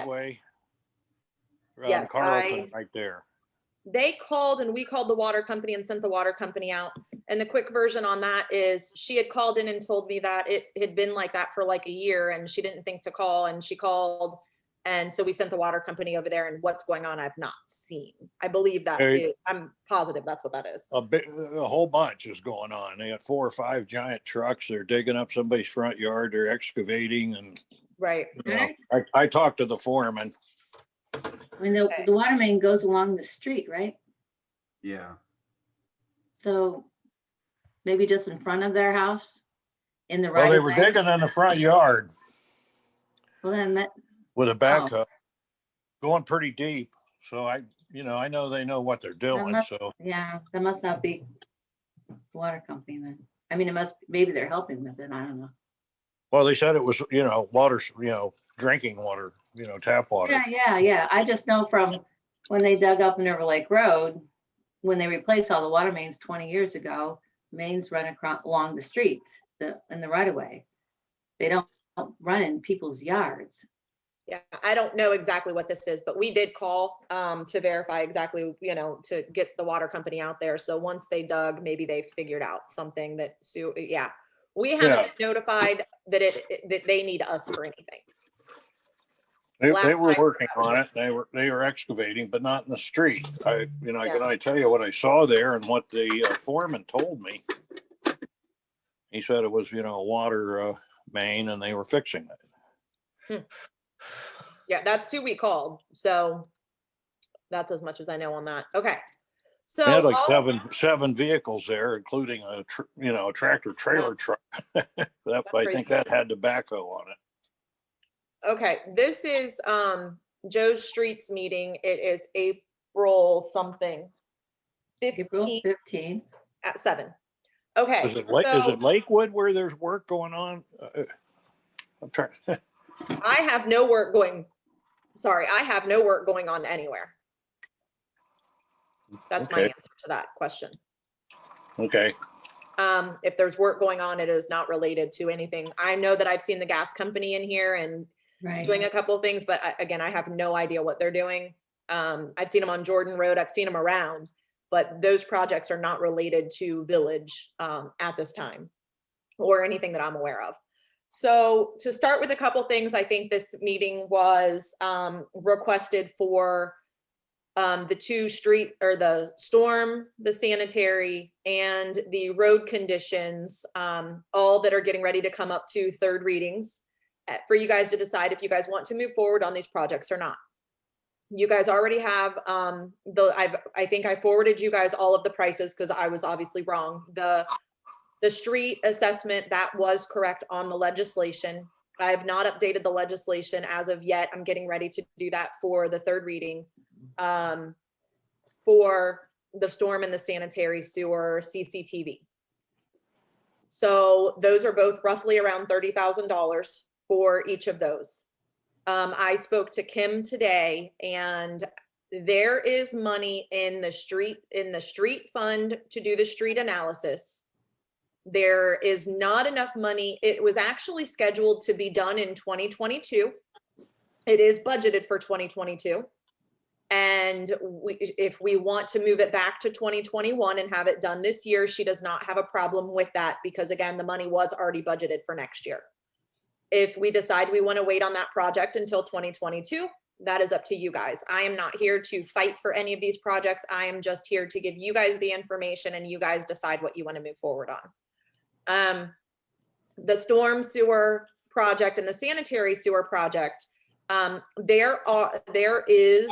driveway. Around Yes, Carlton, right there. they called and we called the water company and sent the water company out. And the quick version on that is she had called in and told me that it had been like that for like a year and she didn't think to call, and she called. And so we sent the water company over there, and what's going on, I've not seen. I believe that I'm positive that's what that is. A whole bunch is going on. They got 4 or 5 giant trucks. They're digging up somebody's front yard. They're excavating, and Right. you know, I talked to the foreman. I mean, the water main goes along the street, right? Yeah. So maybe just in front of their house, in the Well, right they of were way. digging in the front yard Well, then that, with a backhoe, going pretty deep. So I know they know what they're doing. must, So yeah, that must not be the water company then. I mean, maybe they're helping with it. I don't know. well, they said it was water, drinking water, tap water. Yeah. I just know from when they dug up Minerva Lake Road, when they replaced all the water mains 20 years ago, mains run along the streets, in the right of way. They don't run in people's yards. Yeah, I don't know exactly what this is, but we did call to verify exactly, to get the water company out there. So once they dug, maybe they figured out something that we haven't been notified that that they need us for anything. They were working on it. They were excavating, but not in the street. I can only tell you what I saw there and what the foreman told me. He said it was, a water main, and they were fixing it. Yeah, that's who we called. So that's as much as I know on that. Okay. So they had like seven vehicles there, including a tractor trailer truck. I think that had tobacco on it. Okay, this is Joe's Streets meeting. It is April something. April 15 at 7. Okay. Is it Lakewood where there's work going on? I'm trying. I have no work going on anywhere. That's my answer to that question. Okay. If there's work going on, it is not related to anything. I know that I've seen the gas company in here and doing a couple of things, but again, I have no idea what they're doing. I've seen them on Jordan Road. I've seen them around, but those projects are not related to Village at this time or anything that I'm aware of. So to start with a couple things, I think this meeting was requested for the the storm, the sanitary, and the road conditions, all that are getting ready to come up to third readings for you guys to decide if you guys want to move forward on these projects or not. You guys already have I think I forwarded you guys all of the prices because I was obviously wrong. The street assessment, that was correct on the legislation. I have not updated the legislation as of yet. I'm getting ready to do that for the third reading for the storm and the sanitary sewer CCTV. So those are both roughly around $30,000 for each of those. I spoke to Kim today, and there is money in the street fund to do the street analysis. There is not enough money. It was actually scheduled to be done in 2022. It is budgeted for 2022. And if we want to move it back to 2021 and have it done this year, she does not have a problem with that because, again, the money was already budgeted for next year. If we decide we want to wait on that project until 2022, that is up to you guys. I am not here to fight for any of these projects. I am just here to give you guys the information and you guys decide what you want to move forward on. The storm sewer project and the sanitary sewer project, there is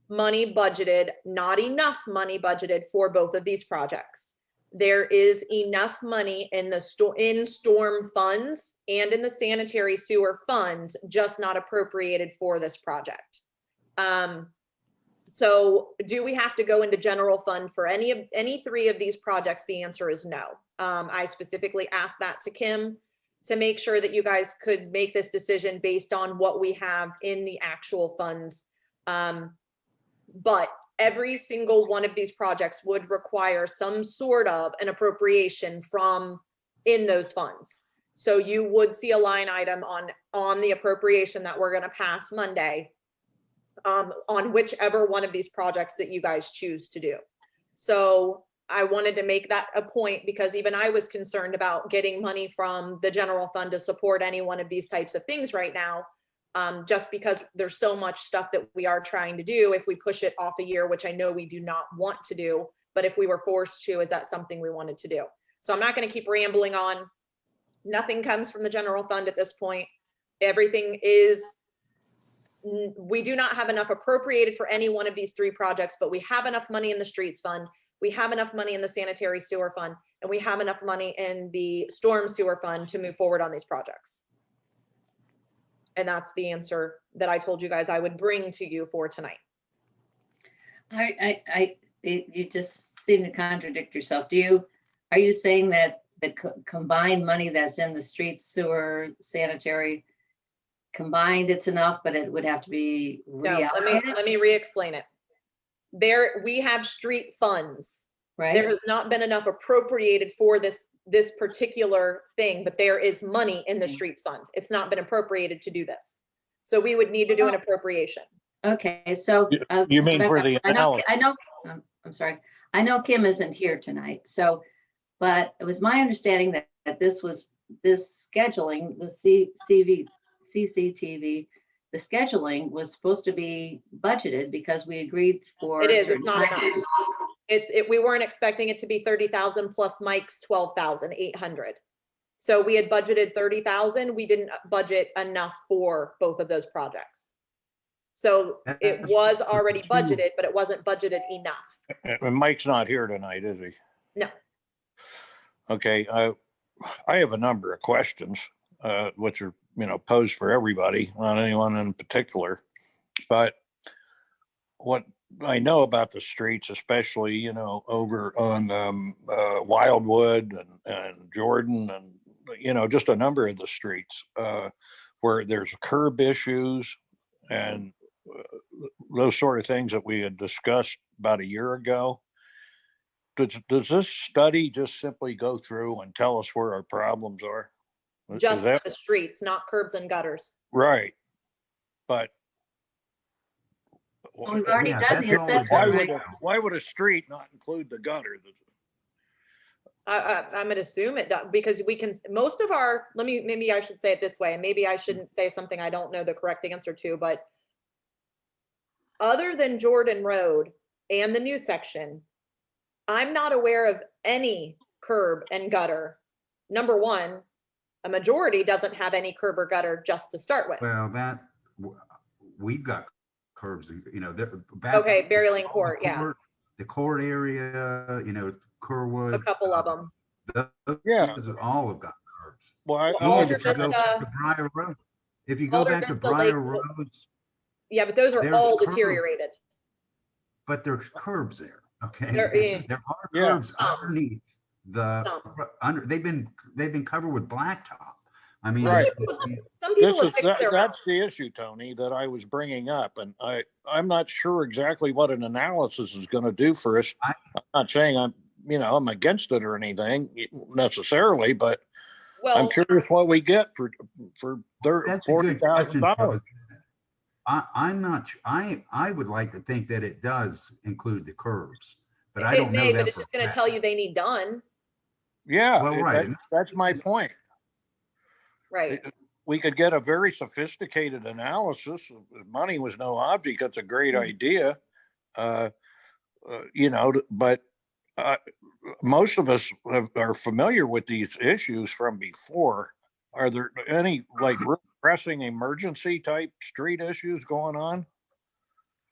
money budgeted, not enough money budgeted for both of these projects. There is enough money in the storm funds and in the sanitary sewer funds, just not appropriated for this project. So do we have to go into general fund for any three of these projects? The answer is no. I specifically asked that to Kim to make sure that you guys could make this decision based on what we have in the actual funds. But every single one of these projects would require some sort of an appropriation from in those funds. So you would see a line item on the appropriation that we're gonna pass Monday, on whichever one of these projects that you guys choose to do. So I wanted to make that a point because even I was concerned about getting money from the general fund to support any one of these types of things right now. Just because there's so much stuff that we are trying to do. If we push it off a year, which I know we do not want to do, but if we were forced to, is that something we wanted to do? So I'm not going to keep rambling on. Nothing comes from the general fund at this point. Everything is, we do not have enough appropriated for any one of these three projects, but we have enough money in the streets fund. We have enough money in the sanitary sewer fund, and we have enough money in the storm sewer fund to move forward on these projects. And that's the answer that I told you guys I would bring to you for tonight. You just seem to contradict yourself. Are you saying that the combined money that's in the streets, sewer, sanitary, combined it's enough, but it would have to be No, reallocated? let me re-explain it. We have street funds. Right? There has not been enough appropriated for this particular thing, but there is money in the streets fund. It's not been appropriated to do this. So we would need to do an appropriation. Okay, so. You mean for the analysis? I'm sorry. I know Kim isn't here tonight, so, but it was my understanding that this scheduling, the CCTV, the scheduling was supposed to be budgeted because we agreed for. It is, it's not enough. We weren't expecting it to be 30,000 plus Mike's 12,800. So we had budgeted 30,000. We didn't budget enough for both of those projects. So it was already budgeted, but it wasn't budgeted enough. And Mike's not here tonight, is he? No. Okay, I have a number of questions, which are, posed for everybody, not anyone in particular. But what I know about the streets, especially, over on Wildwood and Jordan and, just a number of the streets where there's curb issues and those sort of things that we had discussed about a year ago. Does this study just simply go through and tell us where our problems are? Just for the streets, not curbs and gutters. Right. But we've already done the assessment. Why would a street not include the gutter? I'm gonna assume it does, because we can, most of our, maybe I should say it this way, and maybe I shouldn't say something I don't know the correct answer to, but other than Jordan Road and the new section, I'm not aware of any curb and gutter. Number one, a majority doesn't have any curb or gutter just to start with. Well, we've got curbs, okay, Berry Lane Court, yeah. The court area, Kerwood. A couple of them. Yeah. All have got curbs. Well, Alder if you go back to Briar Road, if you go back to Briar Roads. Yeah, but those are all deteriorated. But there's curbs there, okay? There are curbs underneath they've been covered with blacktop. I mean, right. Some people that's the issue, Tony, that I was bringing up, and I'm not sure exactly what an analysis is going to do for us. I'm not saying I'm against it or anything necessarily, but I'm curious what we get for $40,000. I'm not. I would like to think that it does include the curbs, but I don't know that. But it's just going to tell you they need done. Yeah, well, right. That's my point. Right. We could get a very sophisticated analysis. Money was no object. That's a great idea. But most of us are familiar with these issues from before. Are there any pressing emergency type street issues going on?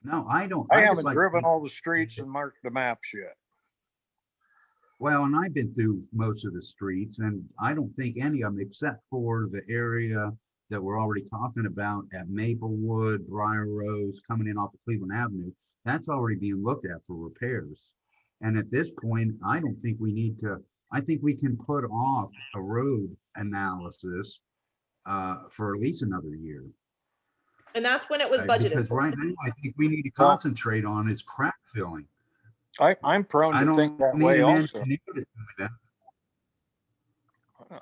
No, I don't. I haven't driven all the streets and marked the maps yet. Well, and I've been through most of the streets, and I don't think any of them, except for the area that we're already talking about at Maplewood, Briar Rose, coming in off of Cleveland Avenue, that's already being looked at for repairs. And at this point, I don't think we need to, I think we can put off a road analysis for at least another year. And that's when it was budgeted. Because right now, I think we need to concentrate on is crack filling. I'm prone to think that way also.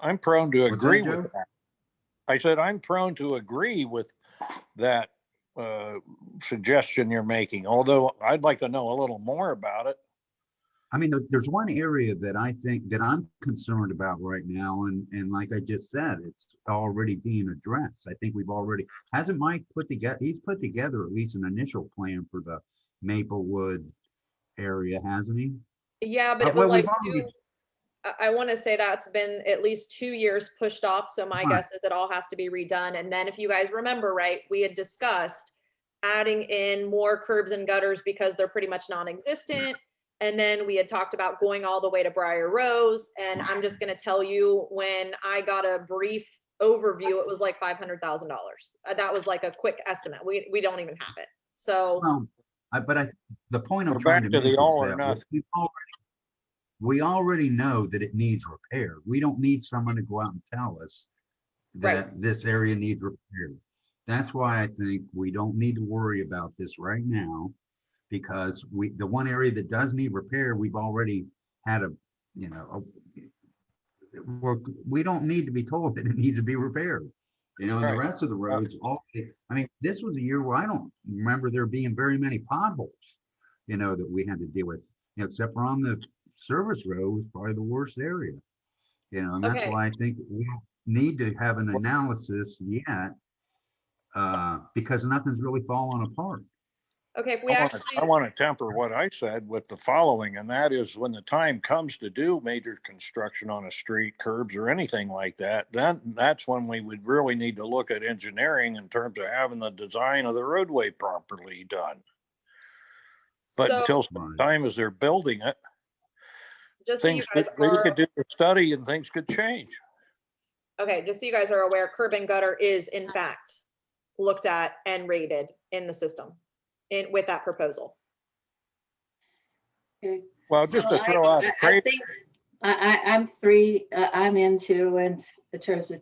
I'm prone to What's that, agree Joe? with that. I said, I'm prone to agree with that suggestion you're making, although I'd like to know a little more about it. I mean, there's one area that I think that I'm concerned about right now, and like I just said, it's already being addressed. I think we've already, hasn't Mike put together, he's put together at least an initial plan for the Maplewood area, hasn't he? Yeah, but it was Well, like we've already, I want to say that's been at least 2 years pushed off. So my Right. guess is it all has to be redone. And then if you guys remember, right, we had discussed adding in more curbs and gutters because they're pretty much non-existent. And then we had talked about going all the way to Briar Rose. And I'm just going to tell you, when I got a brief overview, it was like $500,000. That was like a quick estimate. We don't even have it. So well, the point I'm We're trying back to to make the is all or that nothing. we already know that it needs repair. We don't need someone to go out and tell us that this area needs repair. That's why I think we don't need to worry about this right now, because the one area that does need repair, we've already had we don't need to be told that it needs to be repaired. And the Right. rest of the roads, I mean, this was a year where I don't remember there being very many potholes, that we had to deal with, except for on the service road was probably the worst area. And that's Okay. why I think we don't need to have an analysis yet, because nothing's really falling apart. okay, if we actually I want to temper what I said with the following, and that is when the time comes to do major construction on a street, curbs or anything like that, then that's when we would really need to look at engineering in terms of having the design of the roadway properly done. But so until Right. time as they're building it, just so you things guys they are could do the study and things could change. okay, just so you guys are aware, curb and gutter is in fact looked at and rated in the system with that proposal. Okay. Well, just So to throw out a I crazy, think I'm into, and in terms of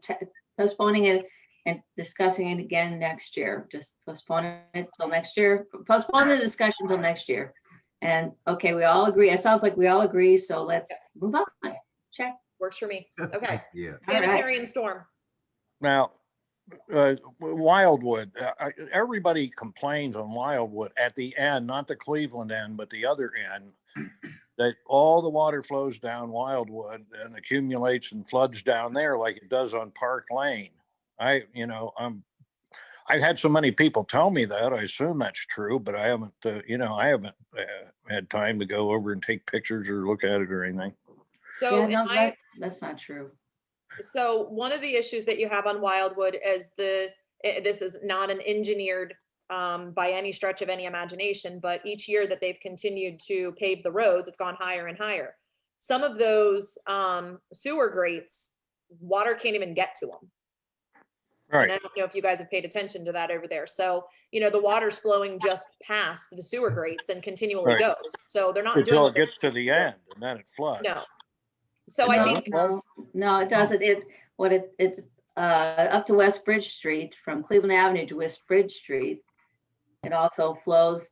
postponing it and discussing it again next year, just postpone it till next year, postpone the discussion till next year. And okay, we all agree. It sounds like we all agree. So let's move on. Check. Works for me. Okay. Yeah. All right. Sanitary and storm. now, Wildwood, everybody complains on Wildwood at the end, not the Cleveland end, but the other end, that all the water flows down Wildwood and accumulates and floods down there like it does on Park Lane. I've had so many people tell me that. I assume that's true, but I haven't had time to go over and take pictures or look at it or anything. So Yeah, no, that's not true. So one of the issues that you have on Wildwood is this is not an engineered by any stretch of any imagination, but each year that they've continued to pave the roads, it's gone higher and higher. Some of those sewer grates, water can't even get to them. Right. And I don't know if you guys have paid attention to that over there. So, the water's flowing just past the sewer grates and continually Right. goes. So they're not Until doing it gets to the end and then it floods. No. So I think No, it doesn't. It's up to West Bridge Street, from Cleveland Avenue to West Bridge Street. It also flows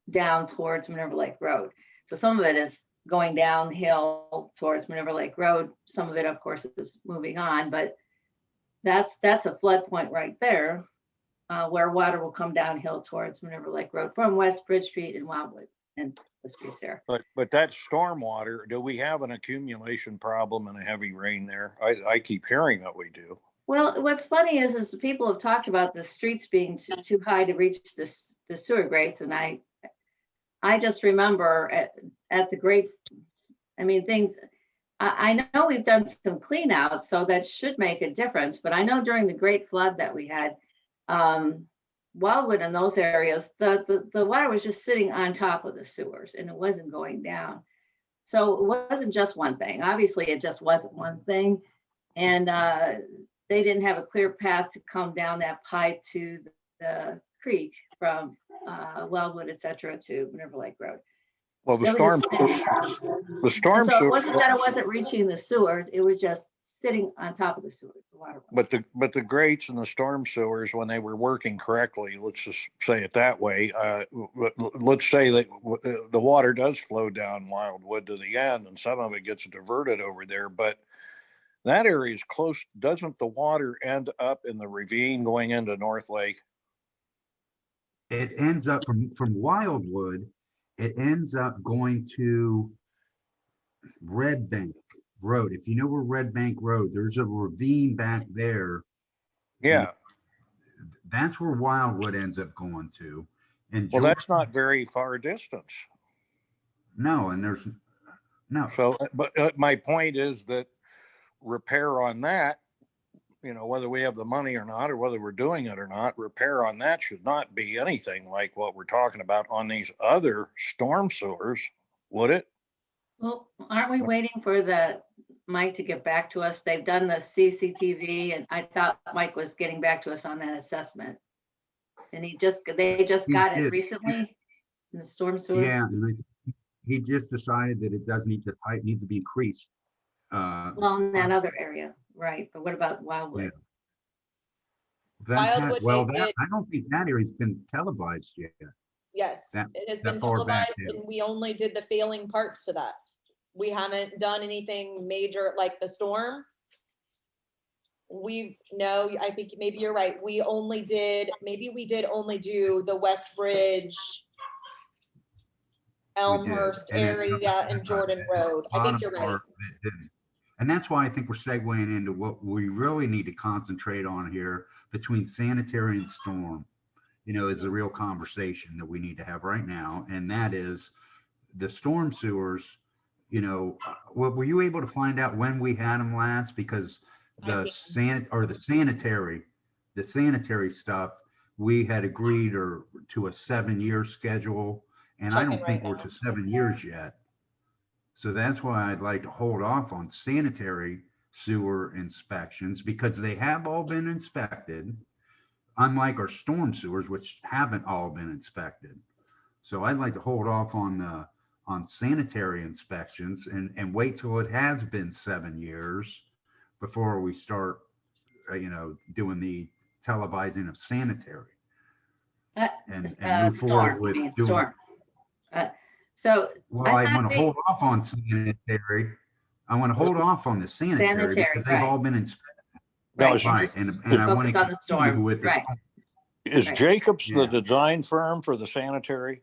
down towards Minerva Lake Road. So some of it is going downhill towards Minerva Lake Road. Some of it, of course, is moving on, but that's a flood point right there, where water will come downhill towards Minerva Lake Road from West Bridge Street and Wildwood and the streets there. But that stormwater, do we have an accumulation problem in a heavy rain there? I keep hearing that we do. Well, what's funny is people have talked about the streets being too high to reach the sewer grates, and I just remember at the great, things. I know we've done some clean outs, so that should make a difference. But I know during the great flood that we had, Wildwood in those areas, the water was just sitting on top of the sewers and it wasn't going down. So it wasn't just one thing. Obviously, it just wasn't one thing. And they didn't have a clear path to come down that pipe to the creek from Wildwood, et cetera, to Minerva Lake Road. Well, the It was storm just sitting. And so it sewer, wasn't that it wasn't reaching the sewers, it was just sitting on top of the sewers, the water. but the grates and the storm sewers, when they were working correctly, let's just say it that way. Let's say that the water does flow down Wildwood to the end, and some of it gets diverted over there. But that area is close. Doesn't the water end up in the ravine going into North Lake? It ends up from Wildwood, it ends up going to Red Bank Road. If you know where Red Bank Road, there's a ravine back there. Yeah. That's where Wildwood ends up going to. And Well, that's not very far distance. no, and there's no. So, but my point is that repair on that, you know, whether we have the money or not, or whether we're doing it or not, repair on that should not be anything like what we're talking about on these other storm sewers, would it? Well, aren't we waiting for Mike to get back to us? They've done the CCTV and I thought Mike was getting back to us on that assessment. And they just He got it did. recently in the storm sewer? Yeah, and he just decided that it does need, the pipe needs to be increased. Well, in that other area, right, but what about Wildwood? Wildwood, I don't think that area's been televised yet. Yes, That- it has that been far back, televised yeah. and we only did the failing parts to that. We haven't done anything major like the storm. I think maybe you're right. We did only do the West Bridge, Elmhurst And it- area and Jordan Road. I think you're right. Bottom part, it didn't. And that's why I think we're segueing into what we really need to concentrate on here between sanitary and storm, you know, is the real conversation that we need to have right now. And that is the storm sewers, you know, were you able to find out when we had them last? Because the sanitary stuff, we had agreed to a 7-year schedule. And I don't Checking think right we're now. to 7 years yet. So that's why I'd like to hold off on sanitary sewer inspections because they have all been inspected, unlike our storm sewers, which haven't all been inspected. So I'd like to hold off on sanitary inspections and wait till it has been 7 years before we start, doing the televising of sanitary. And move forward with doing. Storm. Well, I thought want to hold off on sanitary. I want to hold off on the sanitary because they've all been inspected. Now, Right, and I want Focus on to the storm, continue with the right. storm. Is Right. Jacobs the Yeah. design firm for the sanitary?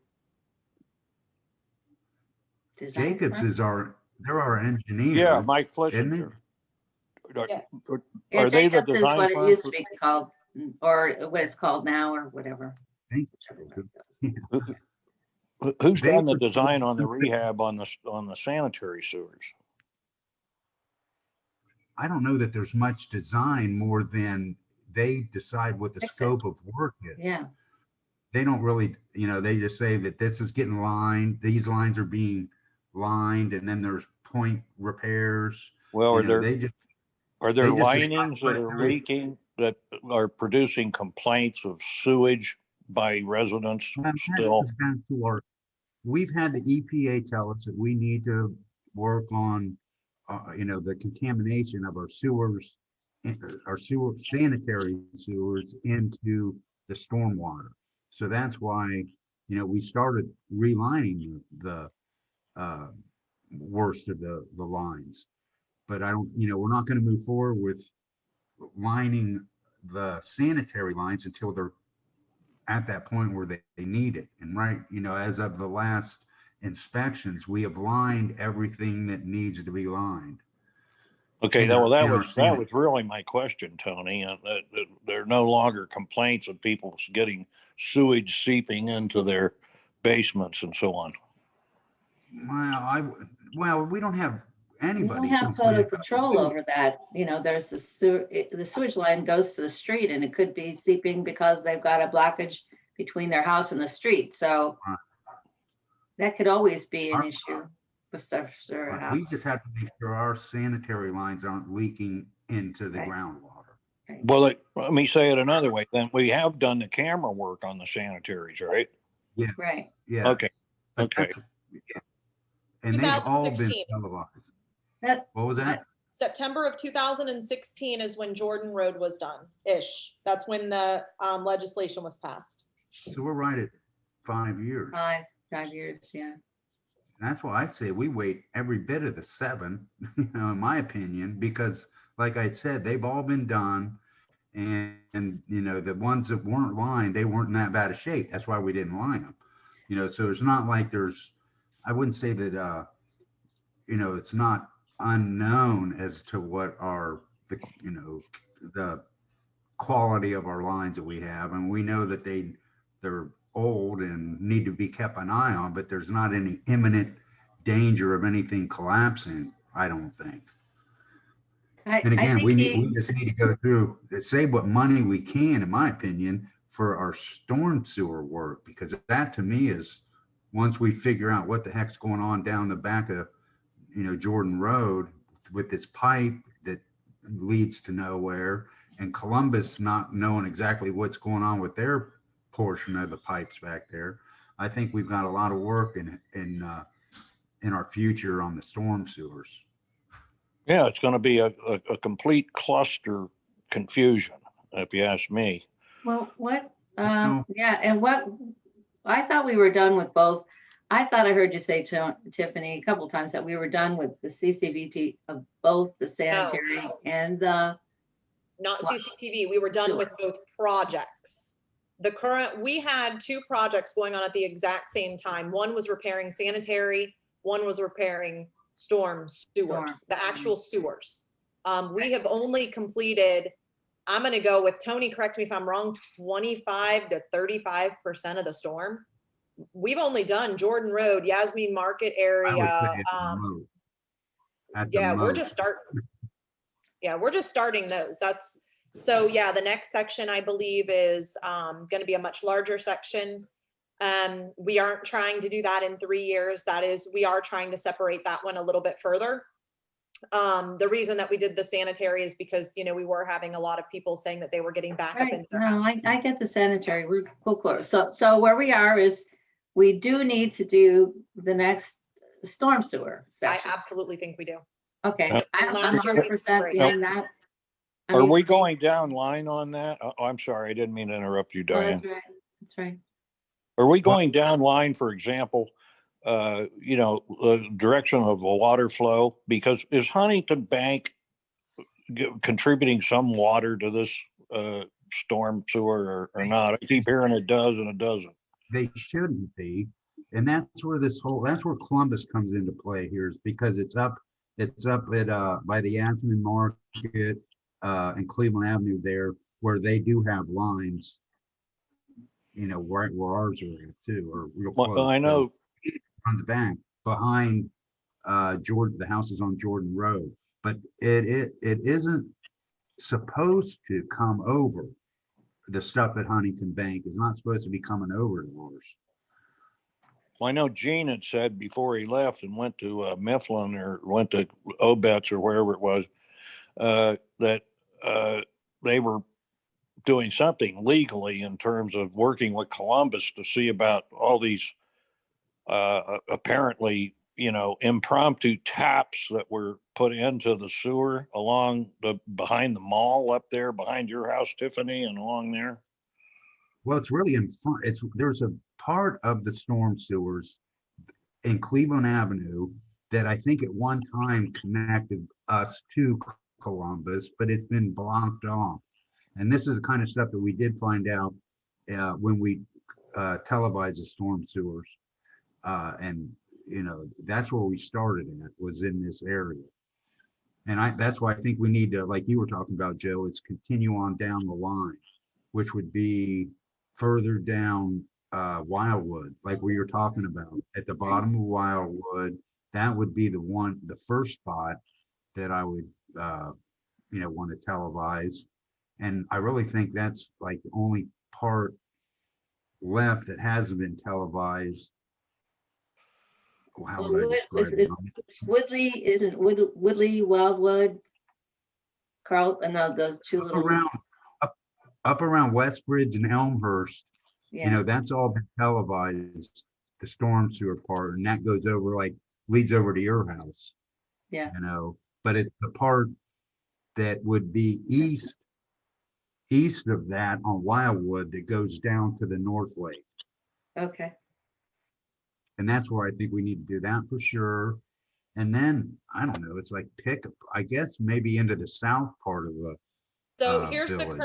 Design Jacobs firm? they're our engineer. Yeah, Mike isn't Fletcher. Yeah. Yeah, Are they the Jacobs is design what it firm? used to be called, or what it's called now, or whatever. Thank Whichever you. way it goes. Who's They done the were- design on the rehab on the sanitary sewers? I don't know that there's much design more than they decide what the Fix it. scope of work is. Yeah, They don't really, they just say that this is getting lined, these lines are being lined, and then there's point repairs. Well, You know, they just, are there they just decide linings what that to are do. leaking that are producing complaints of sewage by residents Well, that still? goes back to we've had the EPA tell us that we need to work on, the contamination of our sewers, sanitary sewers into the stormwater. So that's why, we started relining the worst of the lines. But we're not going to move forward with lining the sanitary lines until they're at that point where they need it. And as of the last inspections, we have lined everything that needs to be lined. Okay, in that our- was in our that sanitary. was really my question, Tony. That there are no longer complaints of people getting sewage seeping into their basements and so on. Well, we don't have we anybody. don't have who's total been- control over that. There's the sewage line goes to the street and it could be seeping because they've got a blockage between their house and the street. So Right. that could always be an Our- issue with sewer We house. just have to make sure our sanitary lines aren't leaking into the Right. groundwater. Well, let me say it another way. Then we have done the camera work on the sanitaries, right? Right. Yeah. Okay. but Okay. that's- yeah. And they've all been 2016. televised. That, What was that? September of 2016 is when Jordan Road was done-ish. That's when the legislation was passed. So we're right at 5 years. 5 years, yeah. That's why I say we wait every bit of the 7, in my opinion, because like I said, they've all been done. And you know, the ones that weren't lined, they weren't in that bad a shape. That's why we didn't line them. You know, so it's not like I wouldn't say that, you know, it's not unknown as to what you know, the quality of our lines that we have. And we know that they're old and need to be kept an eye on, but there's not any imminent danger of anything collapsing, I don't think. And I again, think we just need to go through, save what money we can, in my opinion, for our storm sewer work, because that to me is, once we figure out what the heck's going on down the back of, you know, Jordan Road with this pipe that leads to nowhere, and Columbus not knowing exactly what's going on with their portion of the pipes back there, I think we've got a lot of work in our future on the storm sewers. Yeah, it's gonna be a complete cluster confusion, if you ask me. Well, what, No. yeah, and what, I thought we were done with both. I thought I heard you say to Tiffany a couple times that we were done with the CCVT of both the sanitary and the, Not Wow. CCTV. We were done with both projects. We had 2 projects going on at the exact same time. One was repairing sanitary, one was repairing storm sewers, the actual sewers. We have only completed, I'm gonna go with, Tony, correct me if I'm wrong, 25 to 35% of the storm. We've only done Jordan Road, Yasmin Market I would area. say at the Yeah, most. we're just starting those. So yeah, the next section I believe is gonna be a much larger section. We aren't trying to do that in 3 years. We are trying to separate that one a little bit further. The reason that we did the sanitary is because, you know, we were having a lot of people saying that they were getting back up right, into their no, house. I get the sanitary, we're close. So where we are is, we do need to do the next storm sewer I section. absolutely think we do. Okay, I'm Last year we did 100% great. behind that. I Are mean, we going down line on that? Oh, I'm sorry, I didn't mean to interrupt you, oh, Diane. that's right, that's right. Are we going down line, for example, you know, the direction of the water flow? Because is Huntington Bank contributing some water to this storm sewer or not? I keep hearing it does and it doesn't. They shouldn't be. And that's where Columbus comes into play here, is because it's up at by the Yasmin Market and Cleveland Avenue there, where they do have lines, you know, where ours are at too, or real Well, close. I know. On the bank behind the houses on Jordan Road, but it isn't supposed to come over. The stuff at Huntington Bank is not supposed to be coming over to ours. Well, I know Gene had said before he left and went to Mifflin or went to Obet's or wherever it was, that they were doing something legally in terms of working with Columbus to see about all these apparently, you know, impromptu taps that were put into the sewer behind the mall up there, behind your house, Tiffany, and along there. Well, it's really in front. There's a part of the storm sewers in Cleveland Avenue that I think at one time connected us to Columbus, but it's been blocked off. And this is the kind of stuff that we did find out when we televised the storm sewers. And, you know, that's where we started at, was in this area. And that's why I think we need to, like you were talking about, Joe, is continue on down the line, which would be further down Wildwood, like we were talking about at the bottom of Wildwood. That would be the first spot that I would, you know, want to televise. And I really think that's like the only part left that hasn't been televised. How would I describe it? It's Woodley, isn't Woodley, Wildwood, Carl, and those two little. Up around Westbridge and Elmhurst, Yeah. you know, that's all been televised, the storm sewer part, and that goes over, like, leads over to your house. Yeah. You know, but it's the part that would be east of that on Wildwood that goes down to the North Lake. Okay. And that's where I think we need to do that for sure. And then, I don't know, it's like I guess maybe into the south part of the So here's the village.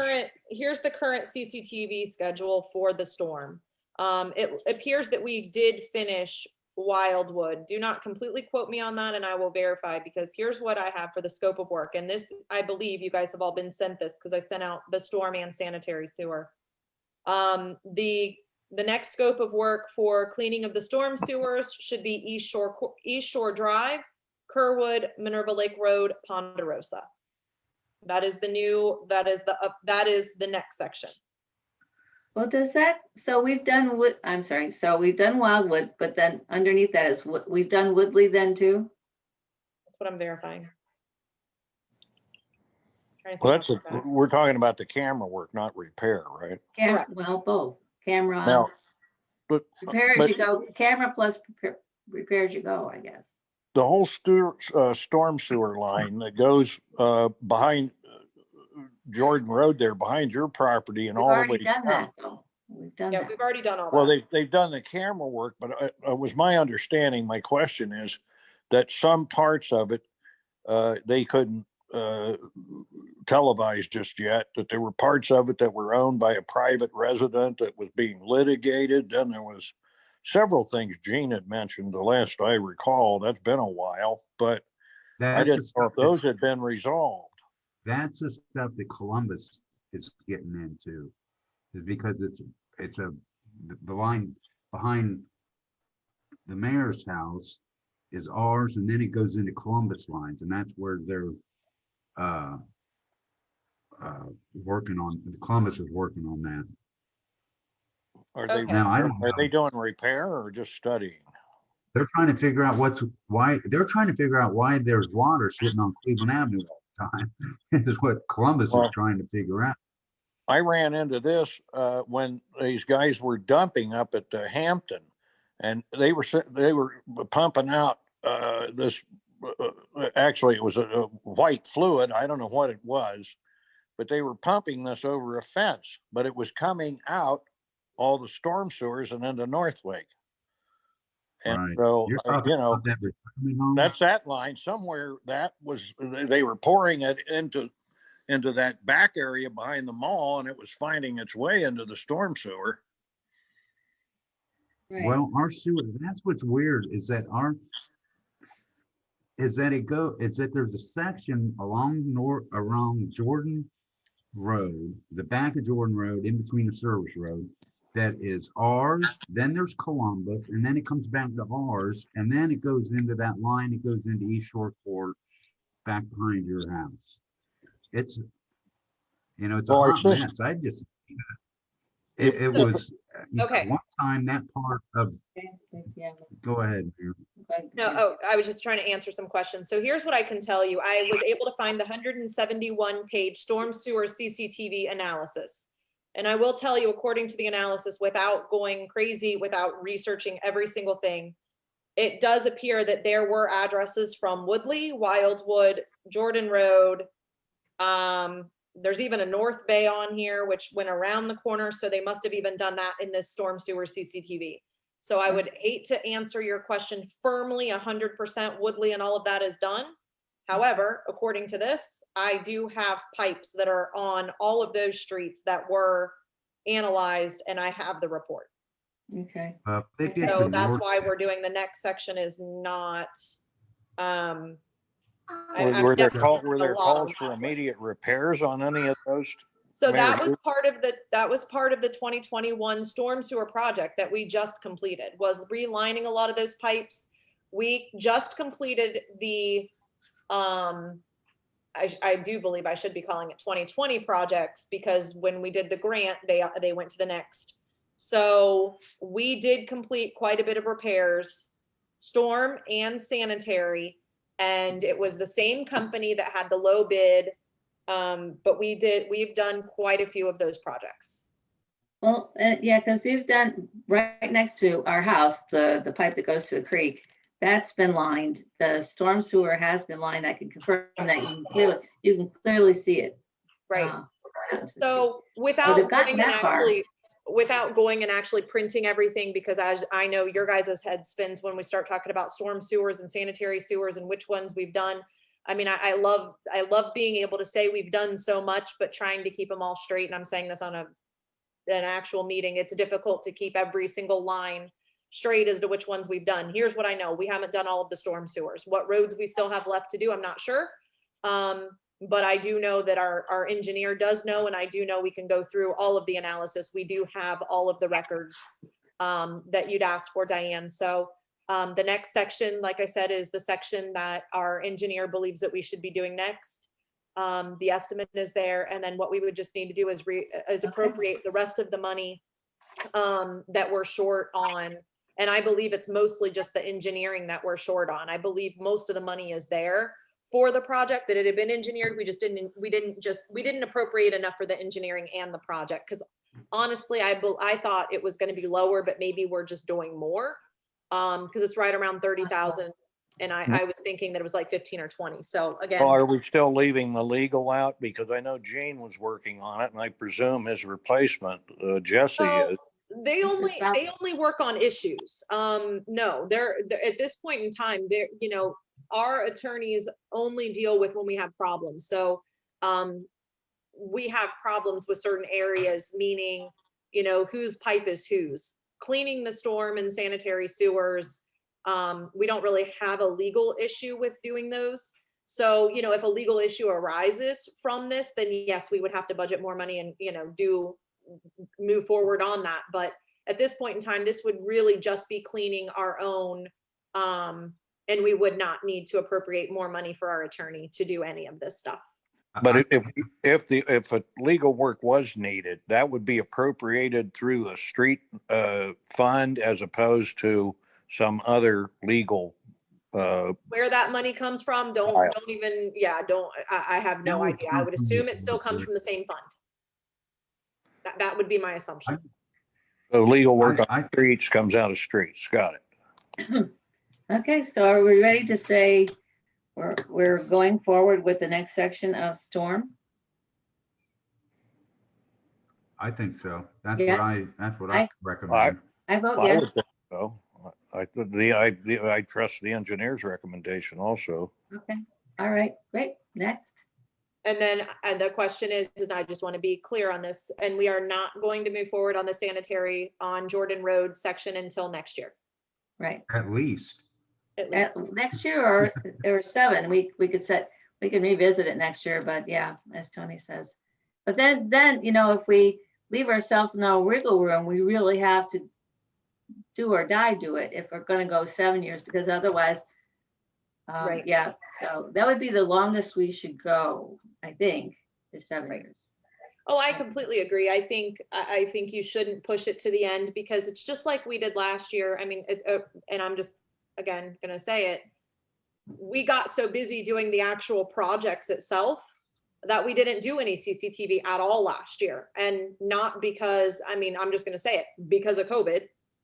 current CCTV schedule for the storm. It appears that we did finish Wildwood. Do not completely quote me on that, and I will verify, because here's what I have for the scope of work. And this, I believe you guys have all been sent this, because I sent out the storm and sanitary sewer. The next scope of work for cleaning of the storm sewers should be East Shore Drive, Kerwood, Minerva Lake Road, Ponderosa. That is the next section. Well, does that, so we've done we've done Wildwood, but then underneath that is what we've done Woodley then too? That's what I'm verifying. Well, we're talking about the camera work, not repair, right? Correct. Well, both, camera, Now, repair as you go, camera plus repair as you go, I guess. the whole storm sewer line that goes behind Jordan Road there, behind your property and We've all the way already done down. that though. We've done Yeah, that. we've already done all Well, that. they've done the camera work, but it was my understanding, my question is that some parts of it, they couldn't televise just yet, that there were parts of it that were owned by a private resident that was being litigated. Then there was several things Gene had mentioned, the last I recall. That's been a while, but I didn't know if those had been resolved. That's the stuff that Columbus is getting into, is because the line behind the mayor's house is ours, and then it goes into Columbus lines, and that's where they're working on. Columbus is working on that. Are they, Okay. Now, I don't are know. they doing repair or just studying? They're trying to figure out why there's water sitting on Cleveland Avenue all the time. Is what Columbus is trying to figure out. I ran into this when these guys were dumping up at the Hampton, and they were pumping out this. Actually, it was a white fluid. I don't know what it was, but they were pumping this over a fence. But it was coming out all the storm sewers and into North Lake. And Right. so, You're talking about that retirement home? that's that line somewhere. That was, they were pouring it into that back area behind the mall, and it was finding its way into the storm sewer. Right. Well, our sewer, that's what's weird, is that there's a section around Jordan Road, the back of Jordan Road, in between the service road, that is ours. Then there's Columbus, and then it comes back to ours, and then it goes into that line. It goes into East Shore Court, back behind your house. It's a hot mess. It was Okay. one time that part of. Yeah. Go ahead. Mayor. No, I was just trying to answer some questions. So here's what I can tell you. I was able to find the 171-page storm sewer CCTV analysis. And I will tell you, according to the analysis, without going crazy, without researching every single thing, it does appear that there were addresses from Woodley, Wildwood, Jordan Road. There's even a North Bay on here, which went around the corner. So they must have even done that in this storm sewer CCTV. So I would hate to answer your question firmly 100% Woodley and all of that is done. However, according to this, I do have pipes that are on all of those streets that were analyzed, and I have the report. Okay. So that's why we're doing the next section is not. Were there calls for immediate repairs on any of those? So that was part of the 2021 storm sewer project that we just completed, was relining a lot of those pipes. We just completed the I do believe I should be calling it 2020 projects, because when we did the grant, they went to the next. So we did complete quite a bit of repairs, storm and sanitary, and it was the same company that had the low bid. But we've done quite a few of those projects. Well, yeah, because you've done right next to our house, the pipe that goes to the creek, that's been lined. The storm sewer has been lined. I can confirm that you can clearly see it. Right. So without going and without going and actually printing everything, because as I know your guys' head spins when we start talking about storm sewers and sanitary sewers and which ones we've done. I mean, I love being able to say we've done so much, but trying to keep them all straight. And I'm saying this on an actual meeting. It's difficult to keep every single line straight as to which ones we've done. Here's what I know. We haven't done all of the storm sewers. What roads we still have left to do, I'm not sure. But I do know that our engineer does know, and I do know we can go through all of the analysis. We do have all of the records that you'd asked for, Diane. So the next section, like I said, is the section that our engineer believes that we should be doing next. The estimate is there, and then what we would just need to do is appropriate the rest of the money that we're short on. And I believe it's mostly just the engineering that we're short on. I believe most of the money is there for the project, that it had been engineered. We didn't appropriate enough for the engineering and the project. Because honestly, I thought it was going to be lower, but maybe we're just doing more because it's right around 30,000. And I was thinking that it was like 15 or 20. So again, Well, are we still leaving the legal out? Because I know Gene was working on it, and I presume his replacement, Jesse, So, is. they only work on issues. No, they're at this point in time, they're, our attorneys only deal with when we have problems. So we have problems with certain areas, meaning, whose pipe is whose. Cleaning the storm and sanitary sewers, we don't really have a legal issue with doing those. So, if a legal issue arises from this, then yes, we would have to budget more money and, move forward on that. But at this point in time, this would really just be cleaning our own, and we would not need to appropriate more money for our attorney to do any of this stuff. But if a legal work was needed, that would be appropriated through a street fund as opposed to some other legal. Where that money comes from, I have no idea. I would assume it still comes from the same fund. That would be my assumption. So legal work on streets comes out of streets. Got it. Okay, so are we ready to say we're going forward with the next section of storm? I think so. That's Yes. what I recommend. I vote I yes. would think so. I trust the engineer's recommendation also. Okay, all right, great, next. And then the question is I just want to be clear on this, and we are not going to move forward on the sanitary on Jordan Road section until next year. Right. At least. At least. Next year or 7, we can revisit it next year, but yeah, as Tony says. But then, if we leave ourselves no wiggle room, we really have to do or die do it if we're going to go 7 years, because otherwise, Right. Yeah, so that would be the longest we should go, I think, is 7 years. Oh, I completely agree. I think you shouldn't push it to the end, because it's just like we did last year. I mean, and I'm just, again, going to say it. We got so busy doing the actual projects itself that we didn't do any CCTV at all last year. And not because, I'm just going to say it, because of COVID,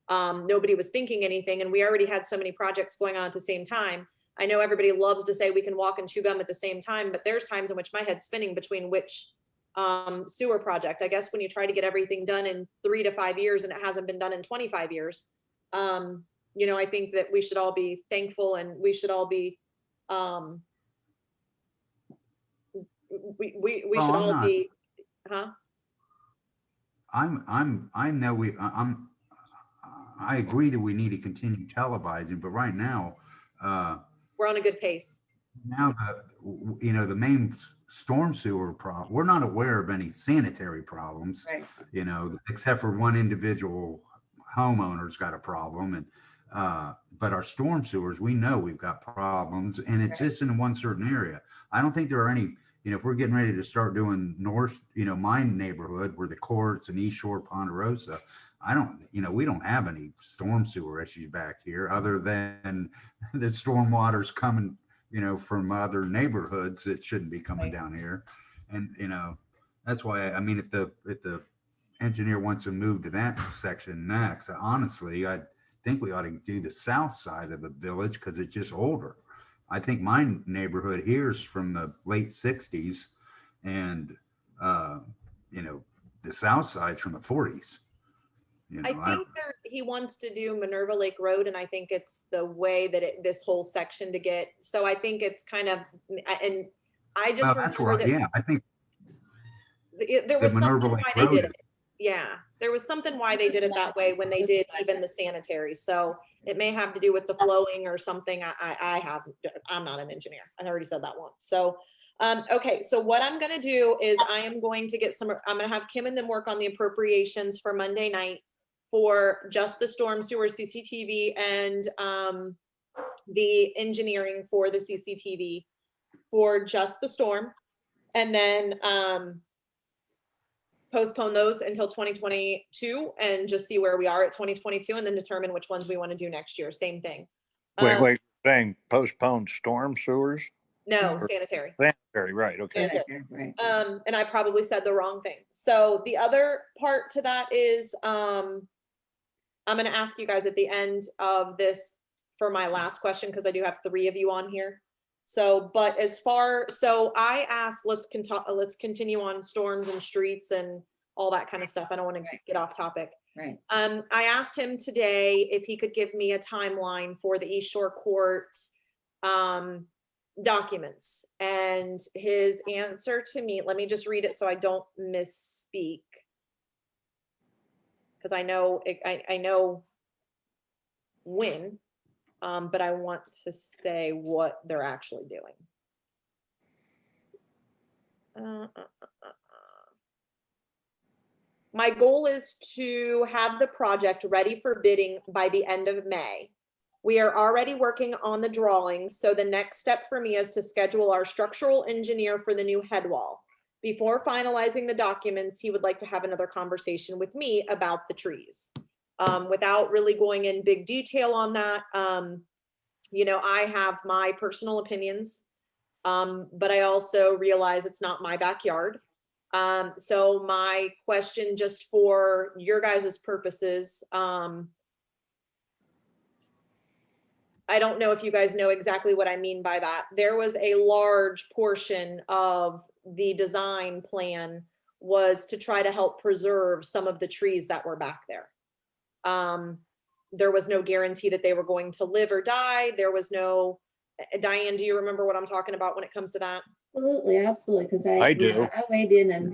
nobody was thinking anything. And we already had so many projects going on at the same time. I know everybody loves to say we can walk and chew gum at the same time, but there's times in which my head's spinning between which sewer project. I guess when you try to get everything done in 3 to 5 years and it hasn't been done in 25 years, I think that we should all be thankful, and we should all be, we should all be, huh? I agree that we need to continue televising, but right now, we're on a good pace. Now, the main storm sewer problem, we're not aware of any sanitary problems, Right. Except for one individual homeowner's got a problem. And, but our storm sewers, we know we've got problems, and it's just in one certain area. I don't think there are any, if we're getting ready to start doing north, my neighborhood where the courts and East Shore, Ponderosa, we don't have any storm sewer issues back here other than the storm water's coming, from other neighborhoods that shouldn't be coming down here. And, that's why, if the engineer wants to move to that section next, honestly, I think we ought to do the south side of the village because it's just older. I think my neighborhood here is from the late 60s, and, the south side's from the 40s. You I know, think he wants to do Minerva Lake Road, and I think it's the way that this whole section to get, so I think it's kind of, and I well, just that's remember where, that yeah, I think there the was something Minerva why Lake they Road did is. it. Yeah, there was something why they did it that way when they did even the sanitary. So it may have to do with the flowing or something. I'm not an engineer. I already said that once. So, okay. So what I'm going to do is I am going to get I'm going to have Kim and them work on the appropriations for Monday night for just the storm sewer CCTV and, the engineering for the CCTV for just the storm. And then, postpone those until 2022 and just see where we are at 2022 and then determine which ones we want to do next year. Same thing. Wait, saying postpone storm sewers? No, Or- sanitary. Sanitary, right, okay. Sanitary. Right. And I probably said the wrong thing. So the other part to that is, I'm going to ask you guys at the end of this for my last question, because I do have 3 of you on here. So, but so I asked, let's continue on storms and streets and all that kind of stuff. I don't want to get off topic. Right. I asked him today if he could give me a timeline for the East Shore Court documents, and his answer to me, let me just read it so I don't misspeak, because I know when, but I want to say what they're actually doing. My goal is to have the project ready for bidding by the end of May. We are already working on the drawings, so the next step for me is to schedule our structural engineer for the new head wall. Before finalizing the documents, he would like to have another conversation with me about the trees. Without really going in big detail on that, I have my personal opinions, but I also realize it's not my backyard. So my question, just for your guys' purposes, I don't know if you guys know exactly what I mean by that. There was a large portion of the design plan was to try to help preserve some of the trees that were back there. There was no guarantee that they were going to live or die. There was no, Diane, do you remember what I'm talking about when it comes to that? Absolutely. Because I do. I weighed in, and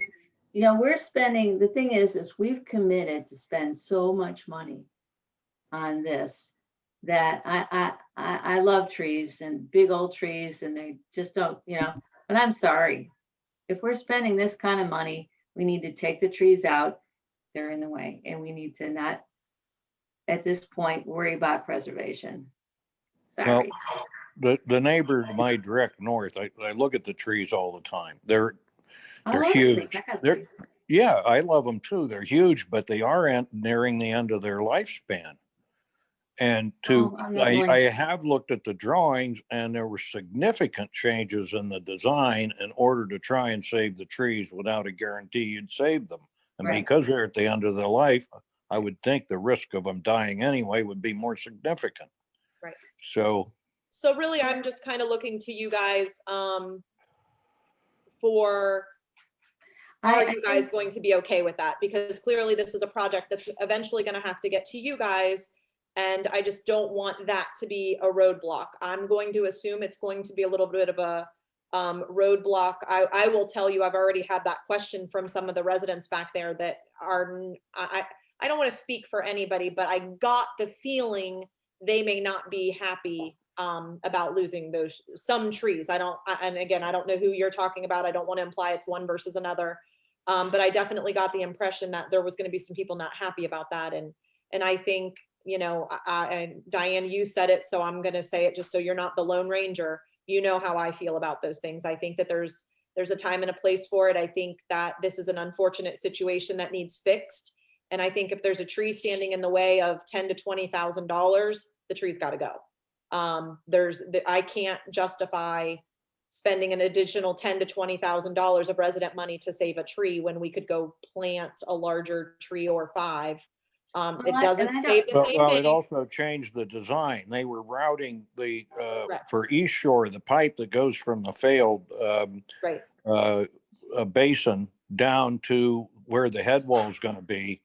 we're spending, the thing is we've committed to spend so much money on this that I love trees and big old trees, and they just don't, but I'm sorry. If we're spending this kind of money, we need to take the trees out. They're in the way, and we need to not, at this point, worry about preservation. Sorry. Well, the neighbor to my direct north, I look at the trees all the time. They're love huge. trees. I got They're, trees. yeah, I love them too. They're huge, but they are nearing the end of their lifespan. And I have looked at the drawings, and there were significant changes in the design in order to try and save the trees without a guarantee you'd save them. And Right. because they're at the end of their life, I would think the risk of them dying anyway would be more significant. Right. So really, I'm just kind of looking to you guys, for, are you guys going to be okay with that? Because clearly this is a project that's eventually going to have to get to you guys. And I just don't want that to be a roadblock. I'm going to assume it's going to be a little bit of a roadblock. I will tell you, I've already had that question from some of the residents back there that are, I don't want to speak for anybody, but I got the feeling they may not be happy about losing some trees. And again, I don't know who you're talking about. I don't want to imply it's one versus another. But I definitely got the impression that there was going to be some people not happy about that. And I think, and Diane, you said it, so I'm going to say it just so you're not the Lone Ranger. You know how I feel about those things. I think that there's a time and a place for it. I think that this is an unfortunate situation that needs fixed. And I think if there's a tree standing in the way of $10,000 to $20,000, the tree's got to go. I can't justify spending an additional $10,000 to $20,000 of resident money to save a tree when we could go plant a larger tree or 5. It doesn't save the same well, thing. it also changed the design. They were routing the for East Shore, the pipe that goes from the failed right. basin down to where the head wall is going to be.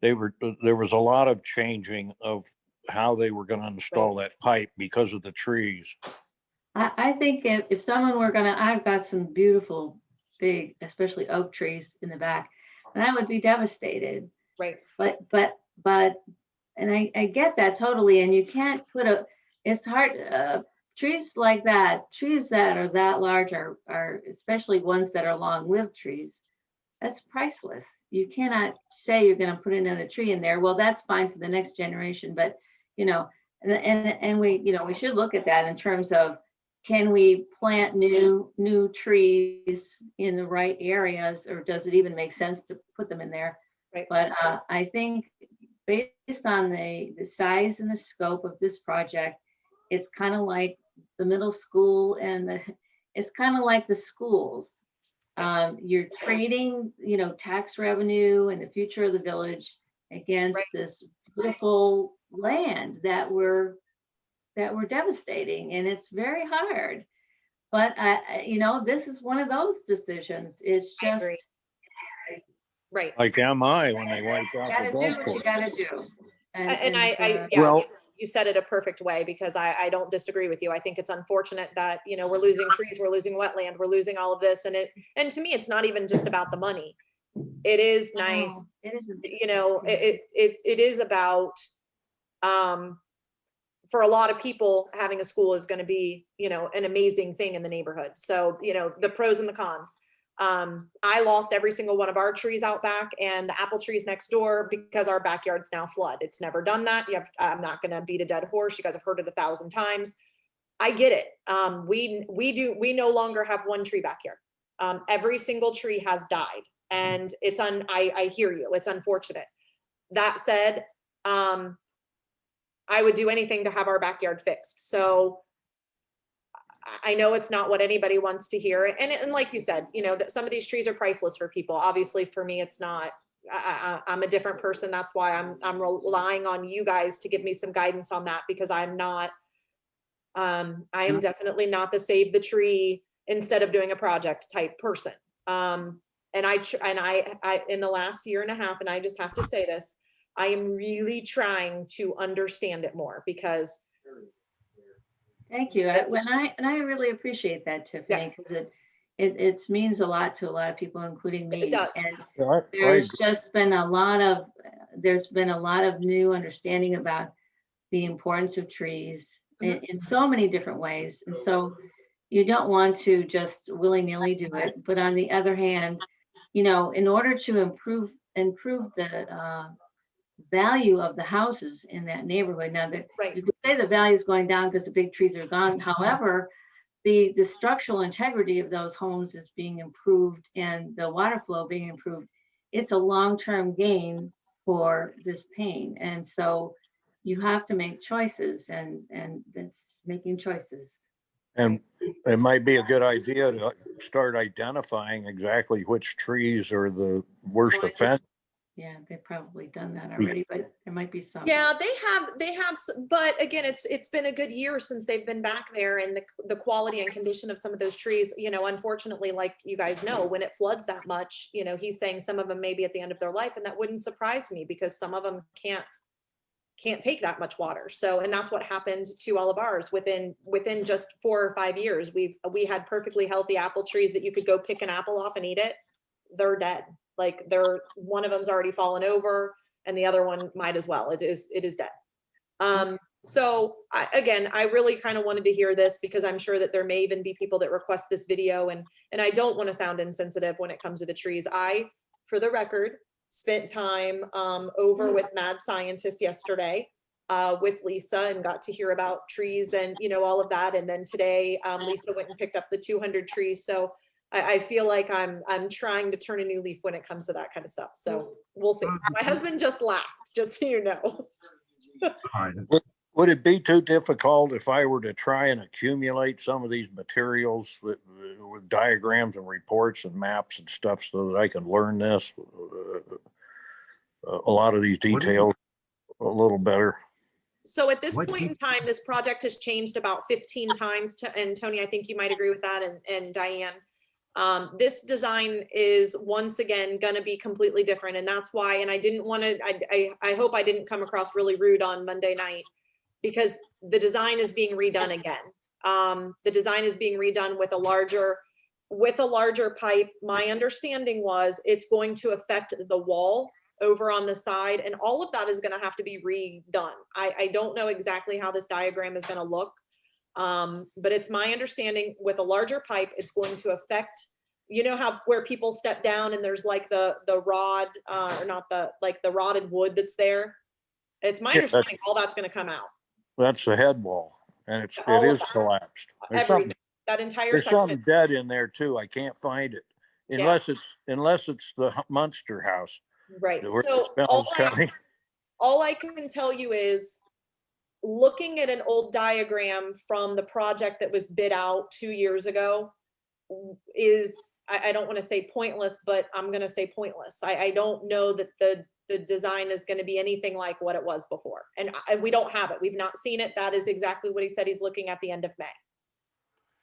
there was a lot of changing of how they were going to install that pipe because of the trees. I think if someone were gonna, I've got some beautiful, big, especially oak trees in the back, and I would be devastated. Right. But, and I get that totally, and you can't put it's hard, trees like that, trees that are that large are, especially ones that are long-lived trees, that's priceless. You cannot say you're gonna put another tree in there. Well, that's fine for the next generation, but, you know, and we, you know, we should look at that in terms of, can we plant new trees in the right areas, or does it even make sense to put them in there? Right. But I think based on the size and the scope of this project, it's kind of like the middle school and it's kind of like the schools. You're trading, you know, tax revenue and the future of the village against this beautiful land that we're devastating, and it's very hard. But you know, this is one of those decisions. It's just right. Like MI when they wiped out gotta the do golf what you course. gotta do. And I yeah, Well- you said it a perfect way, because I don't disagree with you. I think it's unfortunate that, you know, we're losing trees, we're losing wetland, we're losing all of this. And to me, it's not even just about the money. It is nice, No, it isn't. you know, it is about, for a lot of people, having a school is going to be, you know, an amazing thing in the neighborhood. So, you know, the pros and the cons. I lost every single one of our trees out back and the apple trees next door because our backyard's now flood. It's never done that. I'm not going to beat a dead horse. You guys have heard it 1,000 times. I get it. We no longer have one tree back here. Every single tree has died, and I hear you. It's unfortunate. That said, I would do anything to have our backyard fixed. So I know it's not what anybody wants to hear. And like you said, you know, that some of these trees are priceless for people. Obviously for me, it's not. I'm a different person. That's why I'm relying on you guys to give me some guidance on that, because I'm not, I am definitely not the save the tree instead of doing a project type person. And I in the last year and a half, and I just have to say this, I am really trying to understand it more, because Thank you. I really appreciate that, Tiffany, Yes. because it means a lot to a lot of people, including me. It does. And I there's agree. just been a lot of new understanding about the importance of trees in so many different ways. And so you don't want to just willy-nilly do it. But on the other hand, you know, in order to improve the value of the houses in that neighborhood. Now that Right. you could say the value is going down because the big trees are gone. However, the structural integrity of those homes is being improved and the water flow being improved. It's a long-term gain for this pain. And so you have to make choices, and that's making choices. And it might be a good idea to start identifying exactly which trees are the worst offenders. Yeah, they've probably done that already, but there might be some. Yeah, they have, but again, it's been a good year since they've been back there, and the quality and condition of some of those trees, you know, unfortunately, like you guys know, when it floods that much, you know, he's saying some of them may be at the end of their life, and that wouldn't surprise me, because some of them can't take that much water. So, and that's what happened to all of ours within just 4 or 5 years. We had perfectly healthy apple trees that you could go pick an apple off and eat it. They're dead. Like one of them's already fallen over, and the other one might as well. It is dead. So I really kind of wanted to hear this, because I'm sure that there may even be people that request this video, and I don't want to sound insensitive when it comes to the trees. I, for the record, spent time over with Mad Scientist yesterday with Lisa, and got to hear about trees and, you know, all of that. And then today, Lisa went and picked up the 200 trees. So I feel like I'm trying to turn a new leaf when it comes to that kind of stuff. So we'll see. My husband just laughed, just so you know. All right. Would it be too difficult if I were to try and accumulate some of these materials with diagrams and reports and maps and stuff, so that I can learn this, a lot of these details a little better? So at this What point in is- time, this project has changed about 15 times, and Tony, I think you might agree with that, and Diane. This design is once again going to be completely different. And that's why, and I didn't want to, I hope I didn't come across really rude on Monday night, because the design is being redone again. The design is being redone with a larger pipe. My understanding was it's going to affect the wall over on the side, and all of that is going to have to be redone. I don't know exactly how this diagram is going to look. But it's my understanding with a larger pipe, it's going to affect, you know, how where people step down and there's like the rod, or not the, like the rotted wood that's there. It's my understanding all that's going to come out. That's the head wall, and it is collapsed. Everything, that entire there's section. something dead in there too. I can't find it unless it's the Munster house. Right. where So the smell's coming. all I can tell you is, looking at an old diagram from the project that was bid out 2 years ago is, I don't want to say pointless, but I'm going to say pointless. I don't know that the design is going to be anything like what it was before. And we don't have it. We've not seen it. That is exactly what he said he's looking at the end of May.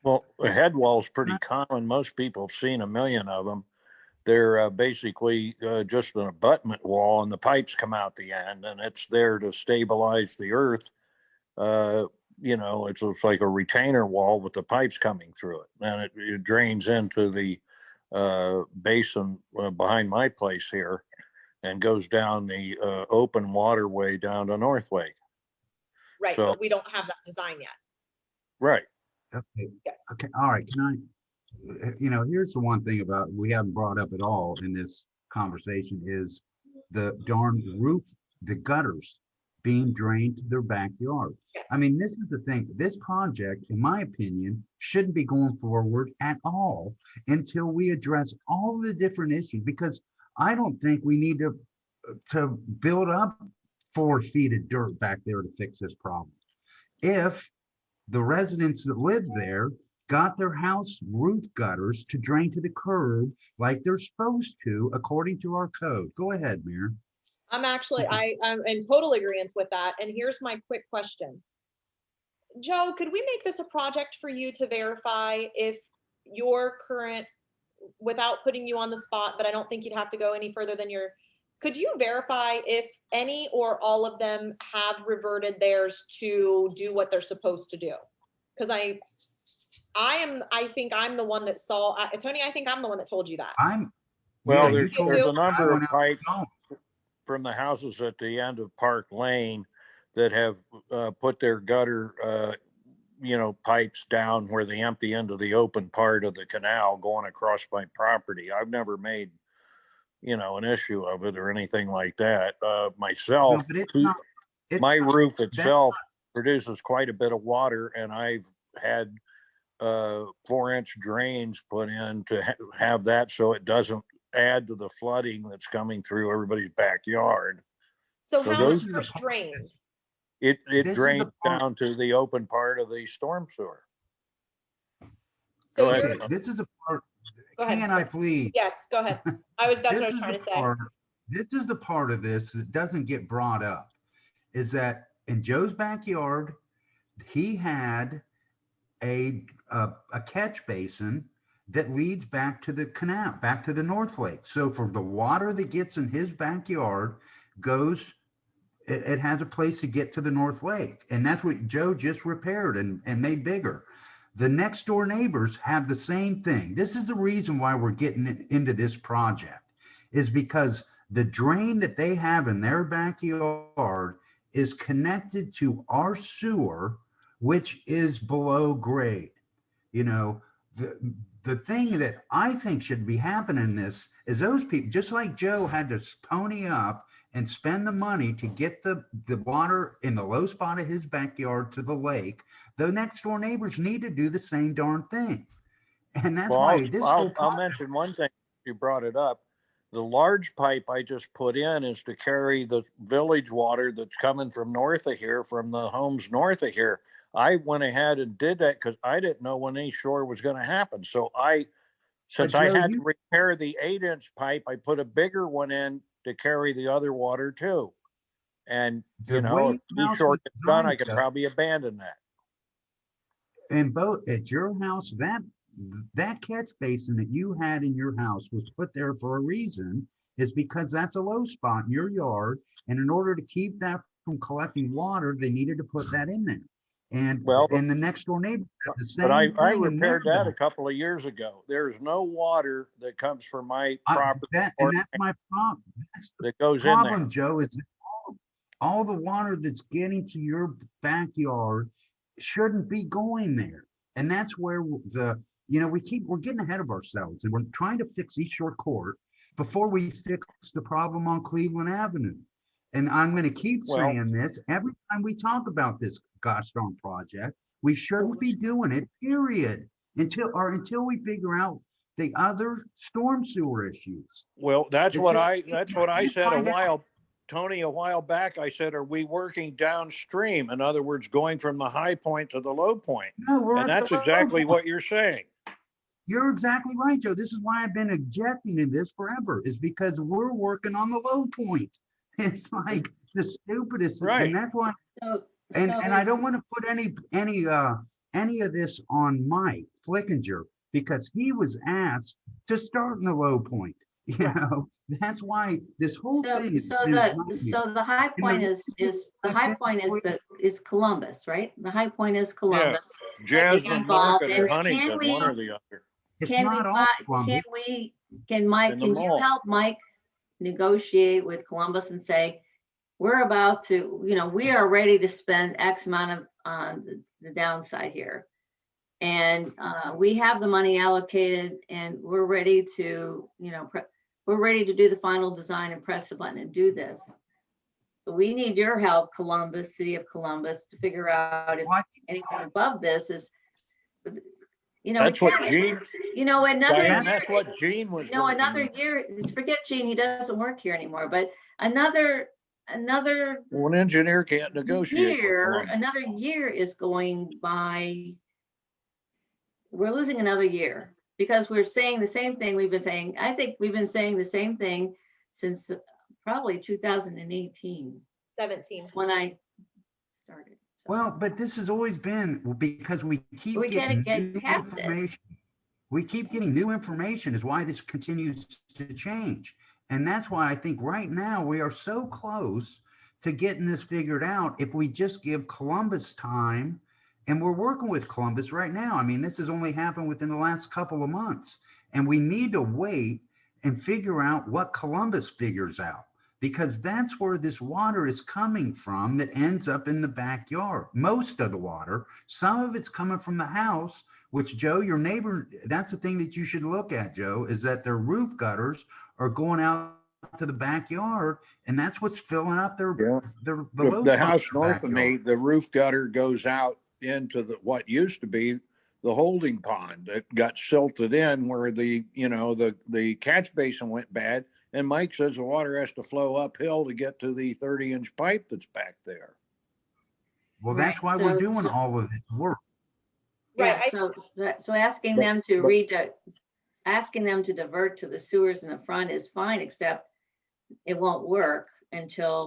Well, the head wall is pretty common. Most people have seen a million of them. They're basically just an abutment wall, and the pipes come out the end, and it's there to stabilize the earth. You know, it's like a retainer wall with the pipes coming through it, and it drains into the basin behind my place here and goes down the open waterway down to North Lake. Right, So, but we don't have that design yet. Right. Okay. Yes. Okay. All right. Can I, you know, here's the one thing about we haven't brought up at all in this conversation is the darn roof, the gutters being drained to their backyard. Yes. I mean, this is the thing. This project, in my opinion, shouldn't be going forward at all until we address all the different issues, because I don't think we need to build up 4 feet of dirt back there to fix this problem. If the residents that live there got their house roof gutters to drain to the curb like they're supposed to, according to our code. Go ahead, Mayor. I'm in total agreement with that. And here's my quick question. Joe, could we make this a project for you to verify if your current, without putting you on the spot, but I don't think you'd have to go any further than could you verify if any or all of them have reverted theirs to do what they're supposed to do? Because I think I'm the one that saw, Tony, I think I'm the one that told you that. Well, there's a number of pipes from the houses at the end of Park Lane that have put their gutter, pipes down where they empty into the open part of the canal going across my property. I've never made, an issue of it or anything like that. Myself, my roof itself produces quite a bit of water, and I've had 4-inch drains put in to have that so it doesn't add to the flooding that's coming through everybody's backyard. So how is yours drained? It drains down to the open part of the storm sewer. So go ahead. This is a part. Can I please? Yes, go ahead. That's what I was trying to say. This is the part of this that doesn't get brought up, is that in Joe's backyard, he had a catch basin that leads back to the canal, back to the North Lake. So for the water that gets in his backyard it has a place to get to the North Lake. And that's what Joe just repaired and made bigger. The next door neighbors have the same thing. This is the reason why we're getting into this project, is because the drain that they have in their backyard is connected to our sewer, which is below grade. The thing that I think should be happening in this is those people, just like Joe had to pony up and spend the money to get the water in the low spot of his backyard to the lake, the next door neighbors need to do the same darn thing. And that's why I'll mention one thing. You brought it up. The large pipe I just put in is to carry the village water that's coming from north of here, from the homes north of here. I went ahead and did that because I didn't know when any shore was going to happen. So since I had to repair the 8-inch pipe, I put a bigger one in to carry the other water too. And, if too short is done, I could probably abandon that. And both at your house, that catch basin that you had in your house was put there for a reason, is because that's a low spot in your yard. And in order to keep that from collecting water, they needed to put that in there. And, Well, and the next door neighbor had the same but I thing and repaired that a never- couple of years ago. There's no water that comes from my I- property and that's my problem. That's the that goes in there. problem, Joe, is that all the water that's getting to your backyard shouldn't be going there. And that's where we're getting ahead of ourselves, and we're trying to fix East Shore Court before we fix the problem on Cleveland Avenue. And I'm going to keep Well- saying this every time we talk about this gosh darn project. We shouldn't be doing it, period, until we figure out the other storm sewer issues. Well, that's It's what just- I said find out. Tony, a while back. I said, are we working downstream? In other words, going from the high point to the low point. No, we're And at that's the low exactly point. what you're saying. You're exactly right, Joe. This is why I've been objecting in this forever, is because we're working on the low point. It's like the stupidest, Right. and that's why, So, and so I don't want to put any of this on Mike Flickinger, because he was asked to start in the low point. You know, that's why this whole thing is. So the high point is Columbus, right? The high point is Columbus. Jasmine, involved Market, in or it. Huntington, Can one we- or the other. It's Can we, not all fi- Columbus. Mike, In the can you mall. help Mike negotiate with Columbus and say, we're about to, we are ready to spend X amount of, on the downside here. And we have the money allocated and we're ready to, we're ready to do the final design and press the button and do this. But we need your help, Columbus, City of Columbus, to figure out if What? anything above this is, That's what Gene, another, Diane, that's what Gene was. another working year, forget Gene, he doesn't work here anymore, but another on. Well, an engineer can't negotiate. with Columbus. another year is going by. We're losing another year because we're saying the same thing we've been saying. I think we've been saying the same thing since probably 2018, 17. when I started. So, Well, but this has always been because we keep We gotta getting get new past it. information. We keep getting new information is why this continues to change. And that's why I think right now we are so close to getting this figured out. If we just give Columbus time, and we're working with Columbus right now. I mean, this has only happened within the last couple of months, and we need to wait and figure out what Columbus figures out, because that's where this water is coming from that ends up in the backyard. Most of the water, some of it's coming from the house, which, Joe, your neighbor, that's the thing that you should look at, Joe, is that their roof gutters are going out to the backyard, and that's what's filling up their Yeah. low The spot house in the north of me, backyard. the roof gutter goes out into what used to be the holding pond that got silted in where the catch basin went bad. And Mike says the water has to flow uphill to get to the 30-inch pipe that's back there. Well, that's why Right, we're so- doing all of this work. Right, Yeah, so asking But- them to asking them to divert to the sewers in the front is fine, except it won't work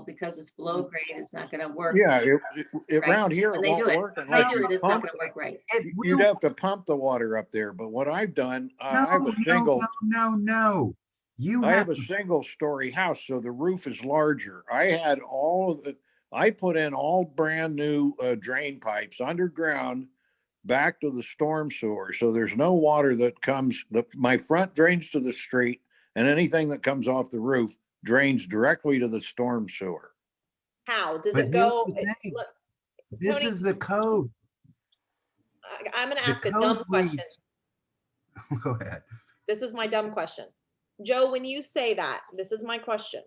because it's below grade, it's not gonna work. Yeah, Right. around here When it they do won't it, work when unless they do you it, it's not pump gonna work right. It You'd will- have to pump the water up there. But what I've done, No, I have a single. no. You I have have a single story house, so the roof is larger. I put in all brand new drain pipes underground back to the storm sewer. So there's no water that comes, my front drains to the street, and anything that comes off the roof drains directly to the storm sewer. How does But it go? here's the thing. Look, This Tony- is the code. I'm going to The ask a code dumb question. reads- Go ahead. This is my dumb question. Joe, when you say that, this is my question.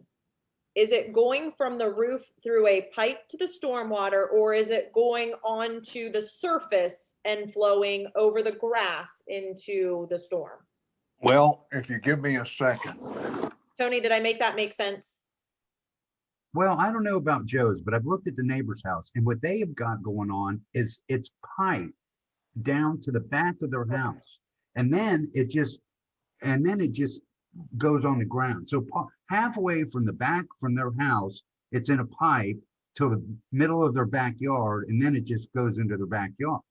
Is it going from the roof through a pipe to the stormwater, or is it going onto the surface and flowing over the grass into the storm? Well, if you give me a second. Tony, did I make that make sense? Well, I don't know about Joe's, but I've looked at the neighbor's house, and what they have got going on is it's pipe down to the back of their house. And then it just goes on the ground. So halfway from the back from their house, it's in a pipe till the middle of their backyard, and then it just goes into their backyard.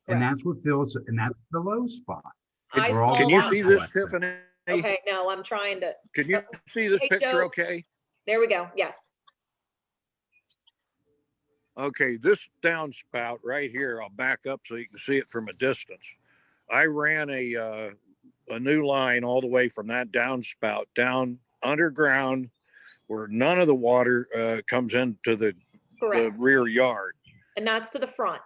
And Right. that's what fills, and that's the low spot. I We're all saw Can you that. see this, complexing. Tiffany? Okay, no, I'm trying to, Can you see this Hey, picture Joe. okay? there we go. Yes. Okay, this downspout right here, I'll back up so you can see it from a distance. I ran a new line all the way from that downspout down underground where none of the water comes into the Correct. rear yard. And that's to the front.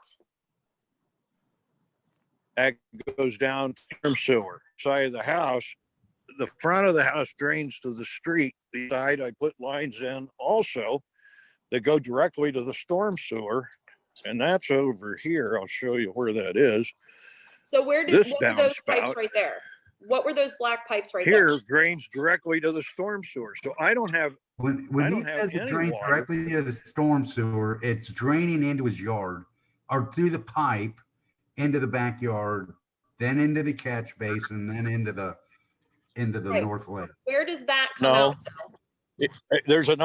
That goes down from sewer side of the house. The front of the house drains to the street. The side I put lines in also that go directly to the storm sewer. And that's over here. I'll show you where that is. So what were those pipes downspout right there? What were those black pipes right here there? drains directly to the storm sewer. So I don't have When I he don't have says it any drains water. directly into the storm sewer, it's draining into his yard or through the pipe into the backyard, then into the catch basin, then into the Right. north lake. Where does that come No. out? There's an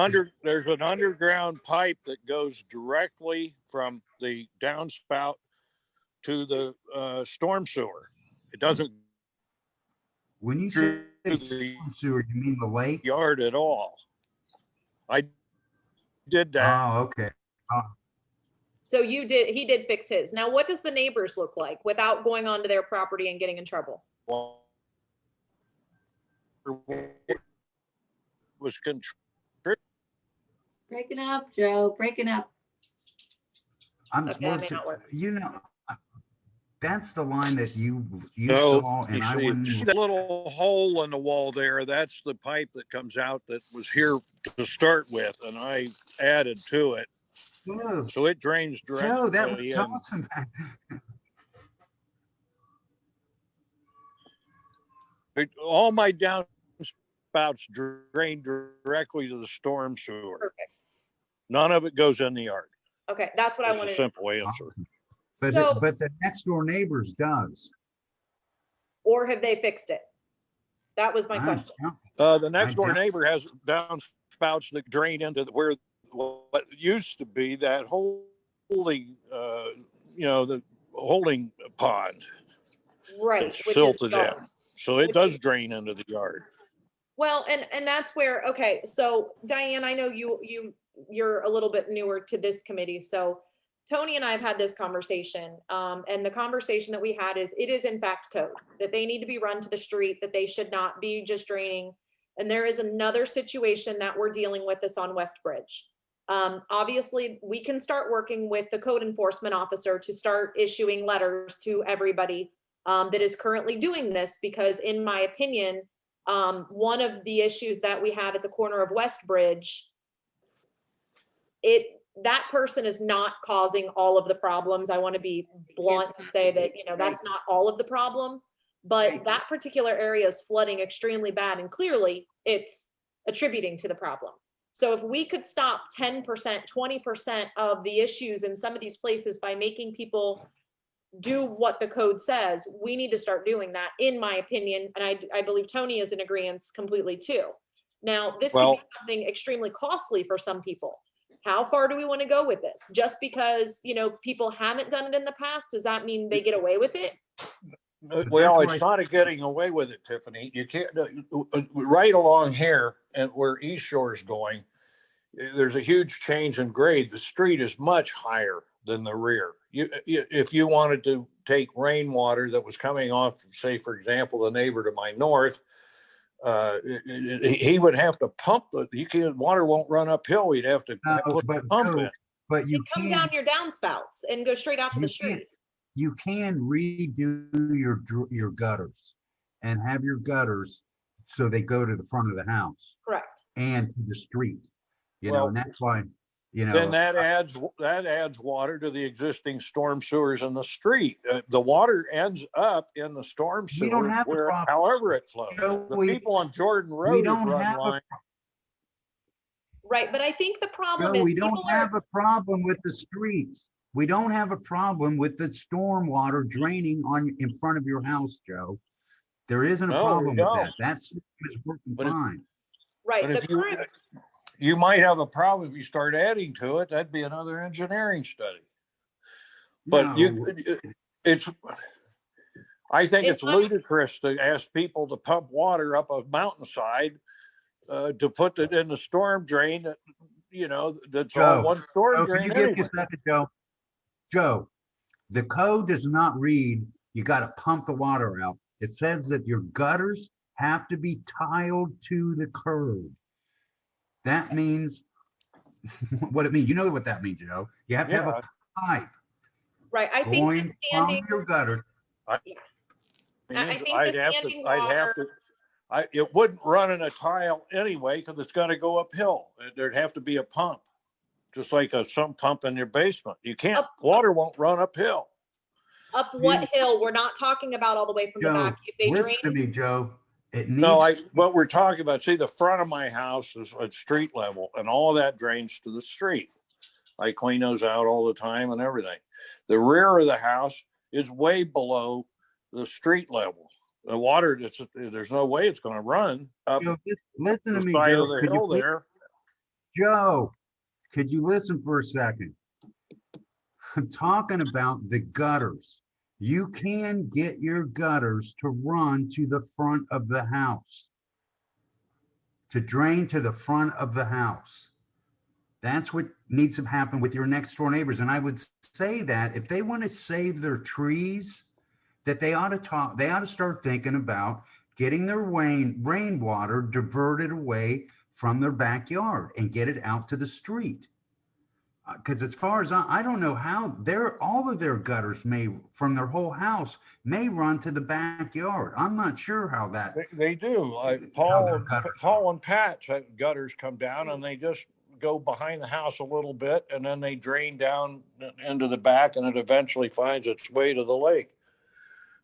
underground pipe that goes directly from the downspout to the storm sewer. It doesn't When you through say the storm sewer, you mean the lake? yard at all. I did that. Oh, okay. So he did fix his. Now, what does the neighbors look like without going onto their property and getting in trouble? Was Breaking up, Joe, breaking up. Okay, that may not work. You know, that's the line that you no, saw, and I you wouldn't. see that little hole in the wall there. That's the pipe that comes out that was here to start with, and I added to it, Joe, so it drains Joe, that was directly in. awesome. All my downspouts drain directly to the storm sewer. Perfect. None of it goes in the yard. Okay, that's what I It's a wanted. simple answer. But So- but the next door neighbors does. Or have they fixed it? That was my I- question. The next I door doubt- neighbor has downspouts that drain into where what used to be that holding, the holding pond. Right, It's which is silted gone. in. So it Which does is- drain into the yard. Well, and that's where, okay, so Diane, I know you're a little bit newer to this committee, so Tony and I have had this conversation, and the conversation that we had is, it is in fact code, that they need to be run to the street, that they should not be just draining. And there is another situation that we're dealing with that's on West Bridge. Obviously, we can start working with the code enforcement officer to start issuing letters to everybody that is currently doing this, because in my opinion, one of the issues that we have at the corner of West Bridge, that person is not causing all of the problems. I want to be blunt and say that, that's not all of the problem, but that particular area is flooding extremely bad, and clearly it's attributing to the problem. So if we could stop 10%, 20% of the issues in some of these places by making people do what the code says, we need to start doing that, in my opinion. And I believe Tony is in agreement completely too. Now, this could be something extremely costly for some people. How far do we want to go with this? Just because, people haven't done it in the past, does that mean they get away with it? Well, that's it's not a getting away with it, Tiffany. You can't, right along here and where East Shore is going, there's a huge change in grade. The street is much higher than the rear. If you wanted to take rainwater that was coming off, say, for example, the neighbor to my north, he would have to pump water won't run uphill. He'd have to put the pump in. But you Come can down your downspouts and go straight out to the You can't- street. you can redo your gutters and have your gutters so they go to the front of the house Correct. and to the street. Well, And that's why, Then that adds water to the existing storm sewers in the street. The water ends up in the storm We don't sewer have a where, problem. however it flows. No, The we- people on Jordan we Road have don't run have a line. Right, but I think the problem No, is we don't people have are, a problem with the streets. We don't have a problem with the storm water draining in front of your house, Joe. There isn't a No, we problem with that. don't. That's working But it- fine. right, But the if current, you might have a problem if you start adding to it. That'd be another engineering study. But No, I think It's it's not- ludicrous to ask people to pump water up a mountainside to put it in the storm drain that, that's all Joe, one storm Joe, can drain you give me anyway. a second, Joe? Joe, the code does not read, you gotta pump the water out. It says that your gutters have to be tiled to the curb. That means, what it means, you know what that means, Joe? You have to have Yeah. a pipe Right, I think the going standing, from your gutter. I Means think the I'd have to, standing I'd have water, to, it wouldn't run in a tile anyway, because it's gotta go uphill. There'd have to be a pump. Just like a sump pump in your basement. You can't, water won't run uphill. up what hill? We're not talking about all the way from the Joe, back. If they listen to drain, me, Joe. It No, needs, what we're talking about, see, the front of my house is at street level and all of that drains to the street. I clean those out all the time and everything. The rear of the house is way below the street level. The water, there's no way it's gonna run up Joe, listen the to me, side Joe. of the Could you hill please, there. Joe, could you listen for a second? I'm talking about the gutters. You can get your gutters to run to the front of the house, to drain to the front of the house. That's what needs to happen with your next door neighbors. And I would say that if they want to save their trees, that they ought to start thinking about getting their rainwater diverted away from their backyard and get it out to the street. Because as far as I don't know how all of their gutters from their whole house may run to the backyard. I'm not sure how that. They do. Like their gutters Paul and Pat's gutters come down and they just go behind the house a little bit and then they drain down into the back and it eventually finds its way to the lake.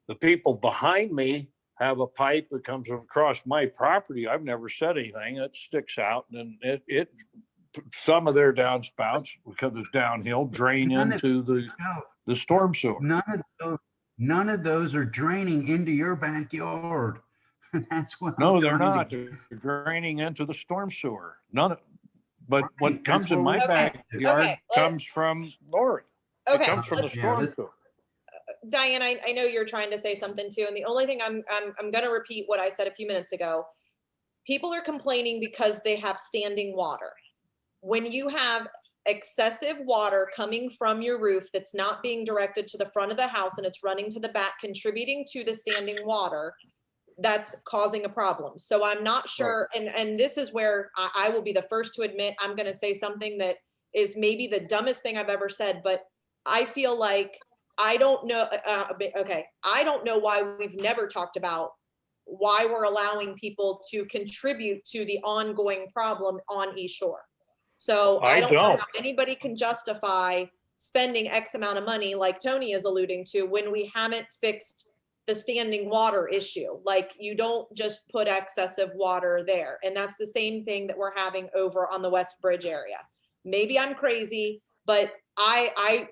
The people behind me have a pipe that comes across my property. I've never said anything. It sticks out and it some of their downspouts, because it's downhill, drain None of- into No, the storm sewer. none of those are draining into your backyard. That's what. No, I'm they're trying not. to- They're draining into the storm sewer. None of, but Right, what that's comes in what my we- backyard Okay, comes from Lori. It okay, comes from the let's- storm let's- sewer. Diane, I know you're trying to say something too, and the only thing I'm gonna repeat what I said a few minutes ago. People are complaining because they have standing water. When you have excessive water coming from your roof that's not being directed to the front of the house and it's running to the back, contributing to the standing water, that's causing a problem. So I'm not sure, and this is where I will be the first to admit, I'm gonna say something that is maybe the dumbest thing I've ever said, but I feel like I don't know, okay, I don't know why we've never talked about why we're allowing people to contribute to the ongoing problem on East Shore. So I don't know how anybody can justify spending X amount of money, like Tony is alluding to, when we haven't fixed the standing water issue. Like, you don't just put excessive water there. And that's the same thing that we're having over on the West Bridge area. Maybe I'm crazy, but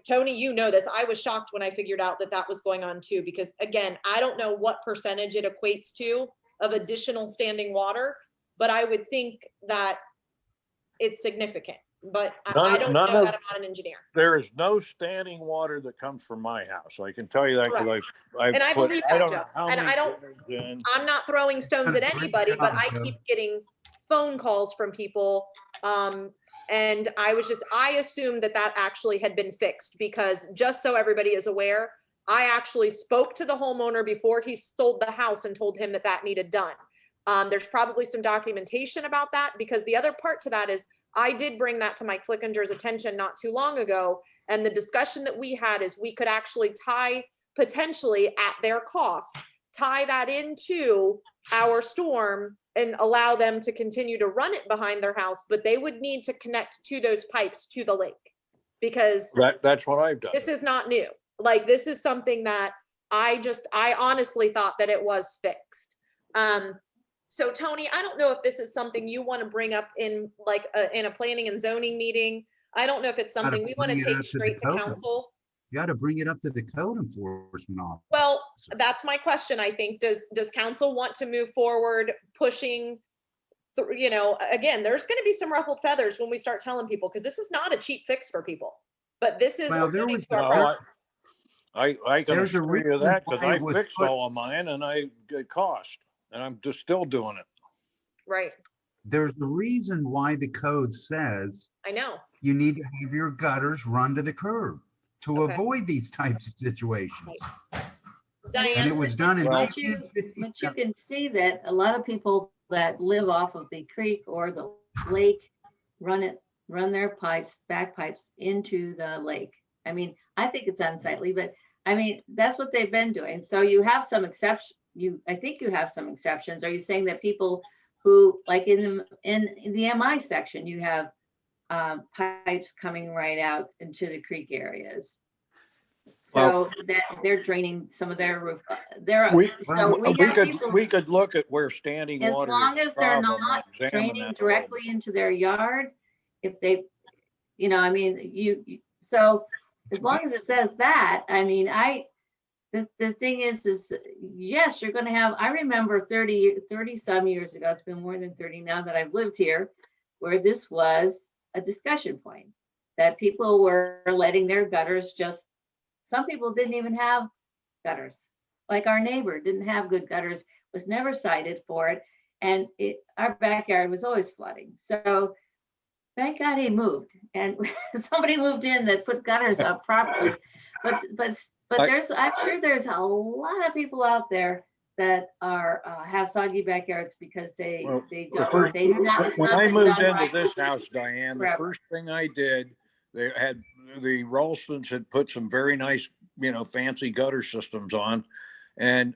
Tony, you know this, I was shocked when I figured out that that was going on too, because again, I don't know what percentage it equates to of additional standing water, but I would think that it's significant, but I don't know that, I'm not an engineer. There is no standing water that comes from my house. I can tell you that because And I believe that, Joe. And I don't, in. I'm not throwing stones at anybody, but I keep getting phone calls from people. And I assumed that that actually had been fixed, because just so everybody is aware, I actually spoke to the homeowner before he sold the house and told him that that needed done. There's probably some documentation about that, because the other part to that is I did bring that to Mike Flickinger's attention not too long ago. And the discussion that we had is we could actually tie, potentially at their cost, tie that into our storm and allow them to continue to run it behind their house, but they would need to connect to those pipes to the lake, because That's what I've done. this is not new. Like, this is something that I honestly thought that it was fixed. So Tony, I don't know if this is something you want to bring up in like in a planning and zoning meeting. I don't know if it's something we want to take straight to council. You got to bring it up to the code enforcement officer. Well, that's my question. I think, does council want to move forward pushing, again, there's going to be some ruffled feathers when we start telling people, because this is not a cheap fix for people, but this is. I can There's a assure you reason that because why I it was fixed put- all of mine and I get cost and I'm just still doing it. Right. There's a reason why the code says I know. you need to have your gutters run to the curb to Okay. avoid these types of situations. Diane. And it was done in Well- But you 1950. can see that a lot of people that live off of the creek or the lake run their back pipes into the lake. I mean, I think it's unsightly, but I mean, that's what they've been doing. So you have some exception. I think you have some exceptions. Are you saying that people who, like in the MI section, you have pipes coming right out into the creek areas? So that they're draining some of their roof. We We could look at where standing as water. long is as a they're problem and not examine draining that a little directly bit. into their yard, if they, I mean, so as long as it says that, I mean, the thing is yes, you're gonna have, I remember 30 some years ago, it's been more than 30 now that I've lived here, where this was a discussion point, that people were letting their gutters some people didn't even have gutters. Like our neighbor didn't have good gutters, was never cited for it. And our backyard was always flooding. So thank God he moved and somebody moved in that put gutters up properly. But I'm sure there's a lot of people out there that have soggy backyards because they do not. It's When not I been moved done into right. this house, Diane, the Forever. first thing I did, the Ralstons had put some very nice, fancy gutter systems on. And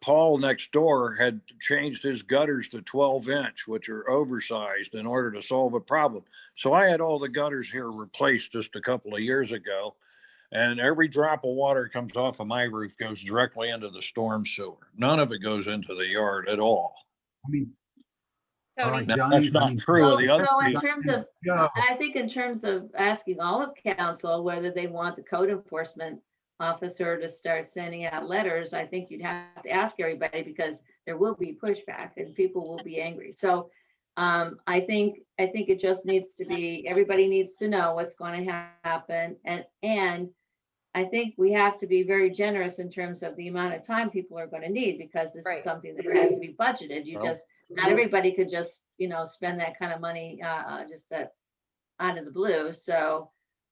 Paul next door had changed his gutters to 12-inch, which are oversized in order to solve a problem. So I had all the gutters here replaced just a couple of years ago. And every drop of water comes off of my roof goes directly into the storm sewer. None of it goes into the yard at all. I mean, all Tony. right, Now, Johnny, that's not I mean, true of the other So in people. terms of, Joe, I think in terms of asking all of council whether they want the code enforcement officer to start sending out letters, I think you'd have to ask everybody because there will be pushback and people will be angry. So I think it just needs to be, everybody needs to know what's going to happen. And I think we have to be very generous in terms of the amount of time people are going to need because this Right. is something that has to be budgeted. Not everybody could just, spend that kind of money just out of the blue. So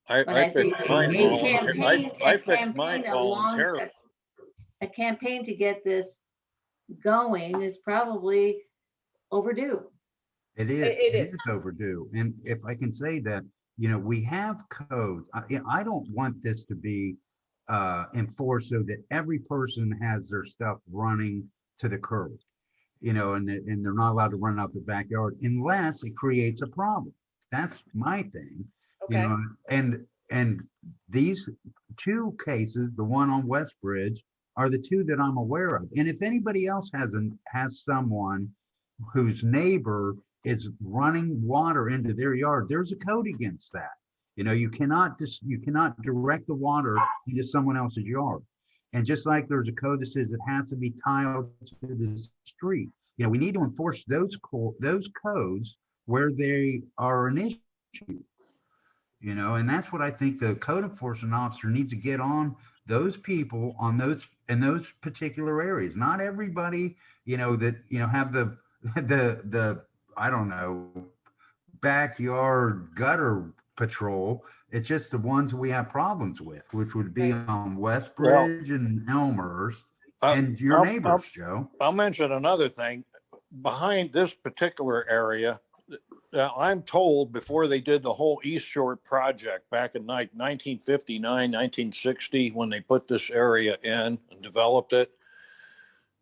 I think fixed mine I fixed mine voluntarily. a campaign to get this going is probably overdue. it is, It it is. is overdue. And if I can say that, we have codes. I don't want this to be enforced so that every person has their stuff running to the curb, and they're not allowed to run out the backyard unless it creates a problem. That's my thing. Okay. And these two cases, the one on West Bridge, are the two that I'm aware of. And if anybody else has someone whose neighbor is running water into their yard, there's a code against that. You cannot direct the water into someone else's yard. And just like there's a code that says it has to be tiled to the street, we need to enforce those codes where they are an issue. And that's what I think the code enforcement officer needs to get on those people in those particular areas. Not everybody, that, have the, I don't know, backyard gutter patrol. It's just the ones we have problems with, which would be on West Bridge and Elmhurst and your neighbors, Joe. I'll mention another thing. Behind this particular area, I'm told before they did the whole East Shore project back in 1959, 1960, when they put this area in and developed it,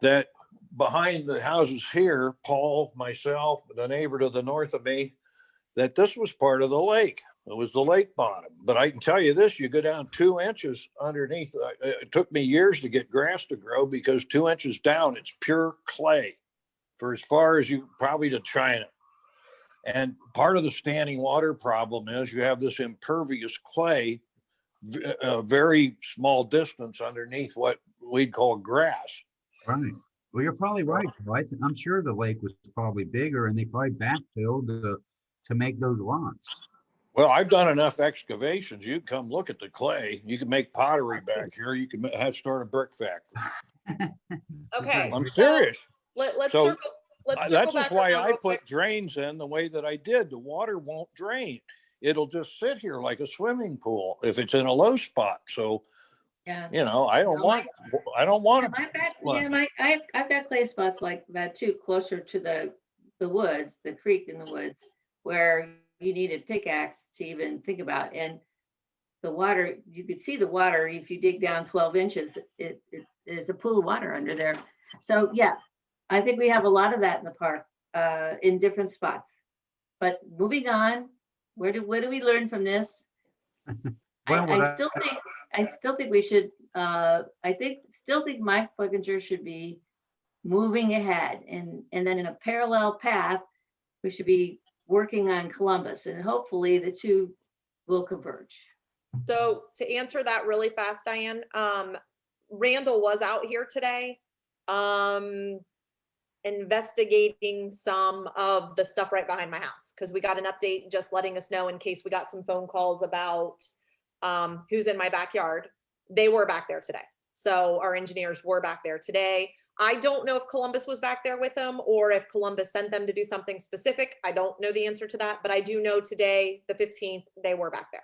that behind the houses here, Paul, myself, the neighbor to the north of me, that this was part of the lake. It was the lake bottom. But I can tell you this, you go down 2 inches underneath. It took me years to get grass to grow because 2 inches down, it's pure clay for as far as you probably to China. And part of the standing water problem is you have this impervious clay, a very small distance underneath what we'd call grass. Right. Well, you're probably right. I'm sure the lake was probably bigger and they probably backfilled to make those lots. Well, I've done enough excavations. You can come look at the clay. You can make pottery back here. You can start a brick factory. Okay. I'm so serious. Let's So, circle. Let's circle That's back just why around I real put quick. drains in the way that I did. The water won't drain. It'll just sit here like a swimming pool if it's in a low spot. So, Yeah. I don't want Yeah, it. I've got clay spots like that too, closer to the woods, the creek in the woods, where you needed pickaxe to even think about. And the water, you could see the water if you dig down 12 inches, it is a pool of water under there. So yeah, I think we have a lot of that in the park, in different spots. But moving on, what do we learn from this? Well, I still think we should, still think Mike Flickinger should be moving ahead, and then in a parallel path, we should be working on Columbus, and hopefully the two will converge. So to answer that really fast, Diane, Randall was out here today, investigating some of the stuff right behind my house, because we got an update just letting us know in case we got some phone calls about who's in my backyard. They were back there today. So our engineers were back there today. I don't know if Columbus was back there with them or if Columbus sent them to do something specific. I don't know the answer to that, but I do know today, the 15th, they were back there.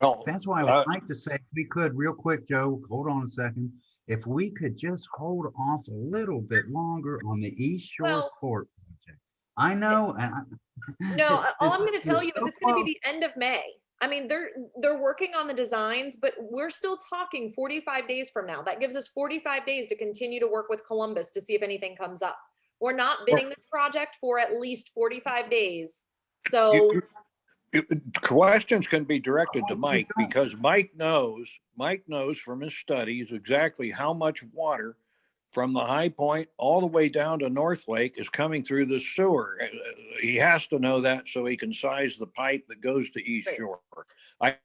No, that's why I would like to say, if we could, real quick, Joe, hold on a second. If we could just hold off a little bit longer on the East Shore Court project. I know. No, all I'm going to tell you is it's going to be the end of May. I mean, they're working on the designs, but we're still talking 45 days from now. That gives us 45 days to continue to work with Columbus to see if anything comes up. We're not bidding this project for at least 45 days. So questions can be directed to Mike, because Mike knows from his studies exactly how much water from the high point all the way down to North Lake is coming through the sewer. He has to know that so he can size the pipe that goes to East Shore. I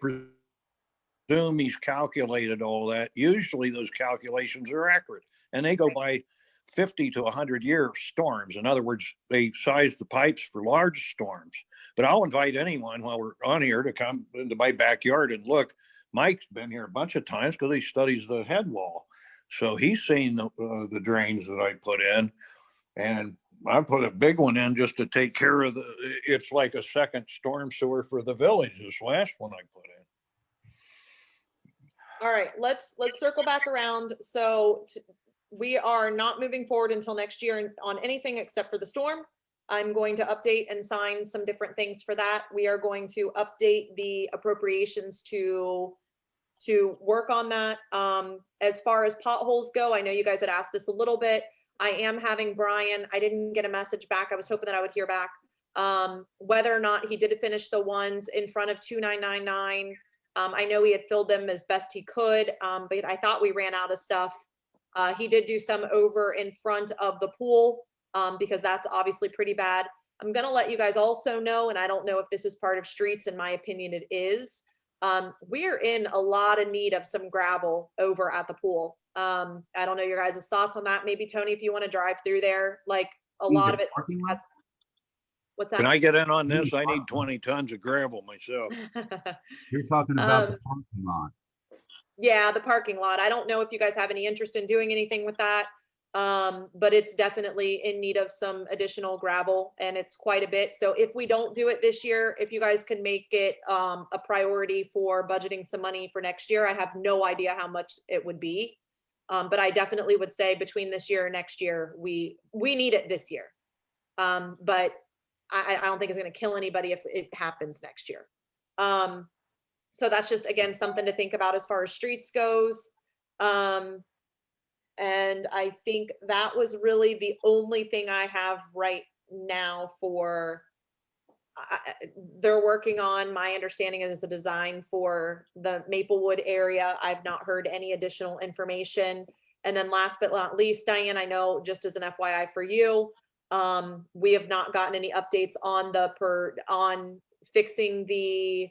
presume he's calculated all that. Usually those calculations are accurate, and they go by 50 to 100-year storms. In other words, they size the pipes for large storms. But I'll invite anyone while we're on here to come into my backyard and look. Mike's been here a bunch of times because he studies the head wall. So he's seen the drains that I put in, and I put a big one in just to take care of it's like a second storm sewer for the village, this last one I put in. All right, let's circle back around. So we are not moving forward until next year on anything except for the storm. I'm going to update and sign some different things for that. We are going to update the appropriations to work on that. As far as potholes go, I know you guys had asked this a little bit. I am having Brian, I didn't get a message back. I was hoping that I would hear back whether or not he did finish the ones in front of 2999. I know he had filled them as best he could, but I thought we ran out of stuff. He did do some over in front of the pool because that's obviously pretty bad. I'm gonna let you guys also know, and I don't know if this is part of streets. In my opinion, it is. We're in a lot of need of some gravel over at the pool. I don't know your guys' thoughts on that. Maybe Tony, if you want to drive through there, like a lot of it has, what's that? Can I get in on this? I need 20 tons of gravel myself. You're talking about the parking lot. Yeah, the parking lot. I don't know if you guys have any interest in doing anything with that. But it's definitely in need of some additional gravel, and it's quite a bit. So if we don't do it this year, if you guys can make it a priority for budgeting some money for next year, I have no idea how much it would be. But I definitely would say between this year and next year, we need it this year. But I don't think it's going to kill anybody if it happens next year. So that's just, again, something to think about as far as streets goes. And I think that was really the only thing I have right now for, they're working on, my understanding is the design for the Maplewood area. I've not heard any additional information. And then last but not least, Diane, I know just as an FYI for you, we have not gotten any updates on on fixing the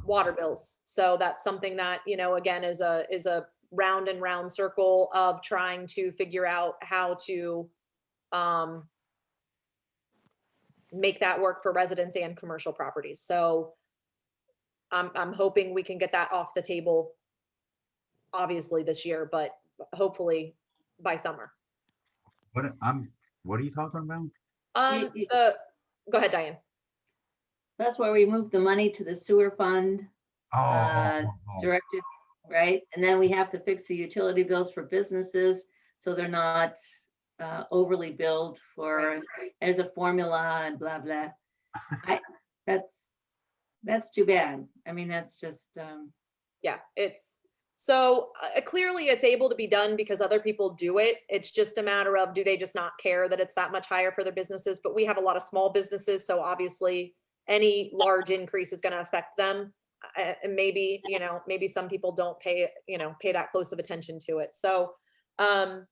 water bills. So that's something that, you know, again, is a round and round circle of trying to figure out how to make that work for residents and commercial properties. So I'm hoping we can get that off the table, obviously this year, but hopefully by summer. What are you talking about? Go ahead, Diane. That's where we moved the money to the sewer fund, Oh. directed, right? And then we have to fix the utility bills for businesses, so they're not overly billed for, there's a formula and blah, blah. That's too bad. I mean, that's just, Yeah, it's so clearly it's able to be done because other people do it. It's just a matter of, do they just not care that it's that much higher for their businesses? But we have a lot of small businesses, so obviously any large increase is going to affect them. And maybe, maybe some people don't pay that close of attention to it. So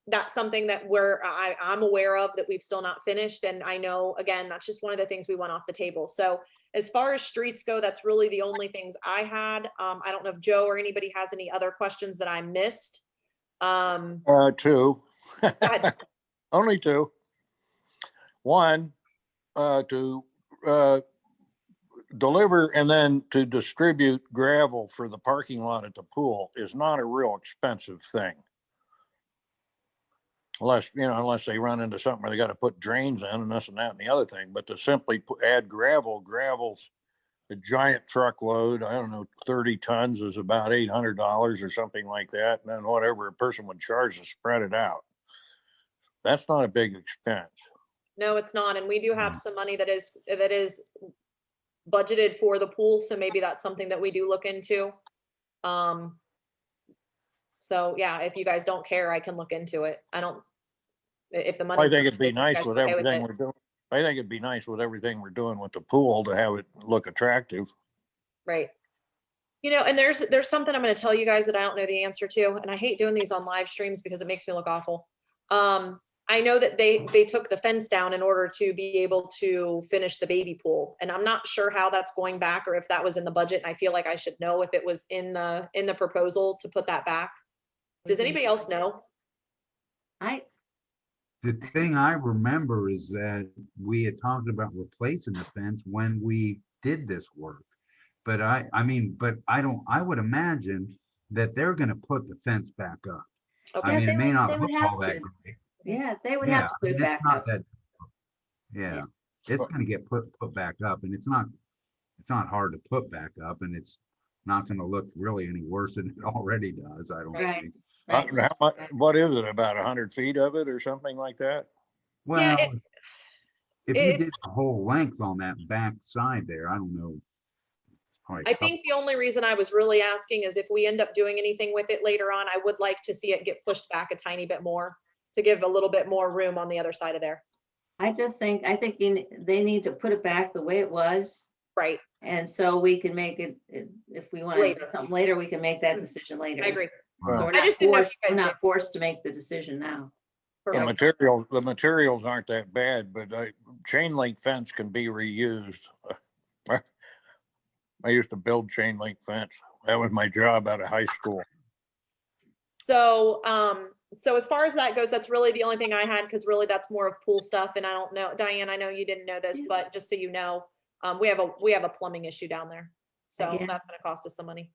that's something that I'm aware of that we've still not finished. And I know, again, that's just one of the things we want off the table. So as far as streets go, that's really the only things I had. I don't know if Joe or anybody has any other questions that I missed. Two. Go ahead. Only two. One, to deliver and then to distribute gravel for the parking lot at the pool is not a real expensive thing. Unless they run into something where they got to put drains in and this and that and the other thing, but to simply add gravel's a giant truckload. I don't know, 30 tons is about $800 or something like that. And then whatever a person would charge to spread it out. That's not a big expense. No, it's not. And we do have some money that is budgeted for the pool. So maybe that's something that we do look into. So yeah, if you guys don't care, I can look into it. If the money. I think it'd be nice with everything we're doing. I think it'd be nice with everything we're doing with the pool to have it look attractive. Right. And there's something I'm going to tell you guys that I don't know the answer to. And I hate doing these on live streams because it makes me look awful. I know that they took the fence down in order to be able to finish the baby pool. And I'm not sure how that's going back or if that was in the budget. And I feel like I should know if it was in the proposal to put that back. Does anybody else know? The thing I remember is that we had talked about replacing the fence when we did this work. But I would imagine that they're gonna put the fence back up. Okay. I mean, it may not they would look have all that to. great. Yeah, they would have to put it back up. Yeah, it's gonna get put back up, and it's not hard to put back up, and it's not gonna look really any worse than it already does, I don't Right. think. How much, what is it, about 100 feet of it or something like that? Well, if you did it's- the whole length on that back side there, I don't know. It's probably I think the only reason I was really asking is if we end up doing anything with it later on, I would like to see it get pushed back a tiny bit more to give a little bit more room on the other side of there. I think they need to put it back the way it was. Right. And so we can make it, if we want to Later. do something later, we can make that decision later. I agree. So Well, We're I not just didn't know if forced, you guys we're knew. not forced to make the decision now. Perfect. The materials aren't that bad, but chain link fence can be reused. I used to build chain link fence. That was my job out of high school. So, so as far as that goes, that's really the only thing I had, because really that's more of pool stuff. And I don't know, Diane, I know you didn't know this, but just so you know, we have a plumbing issue down there. So Again. that's gonna cost us some money.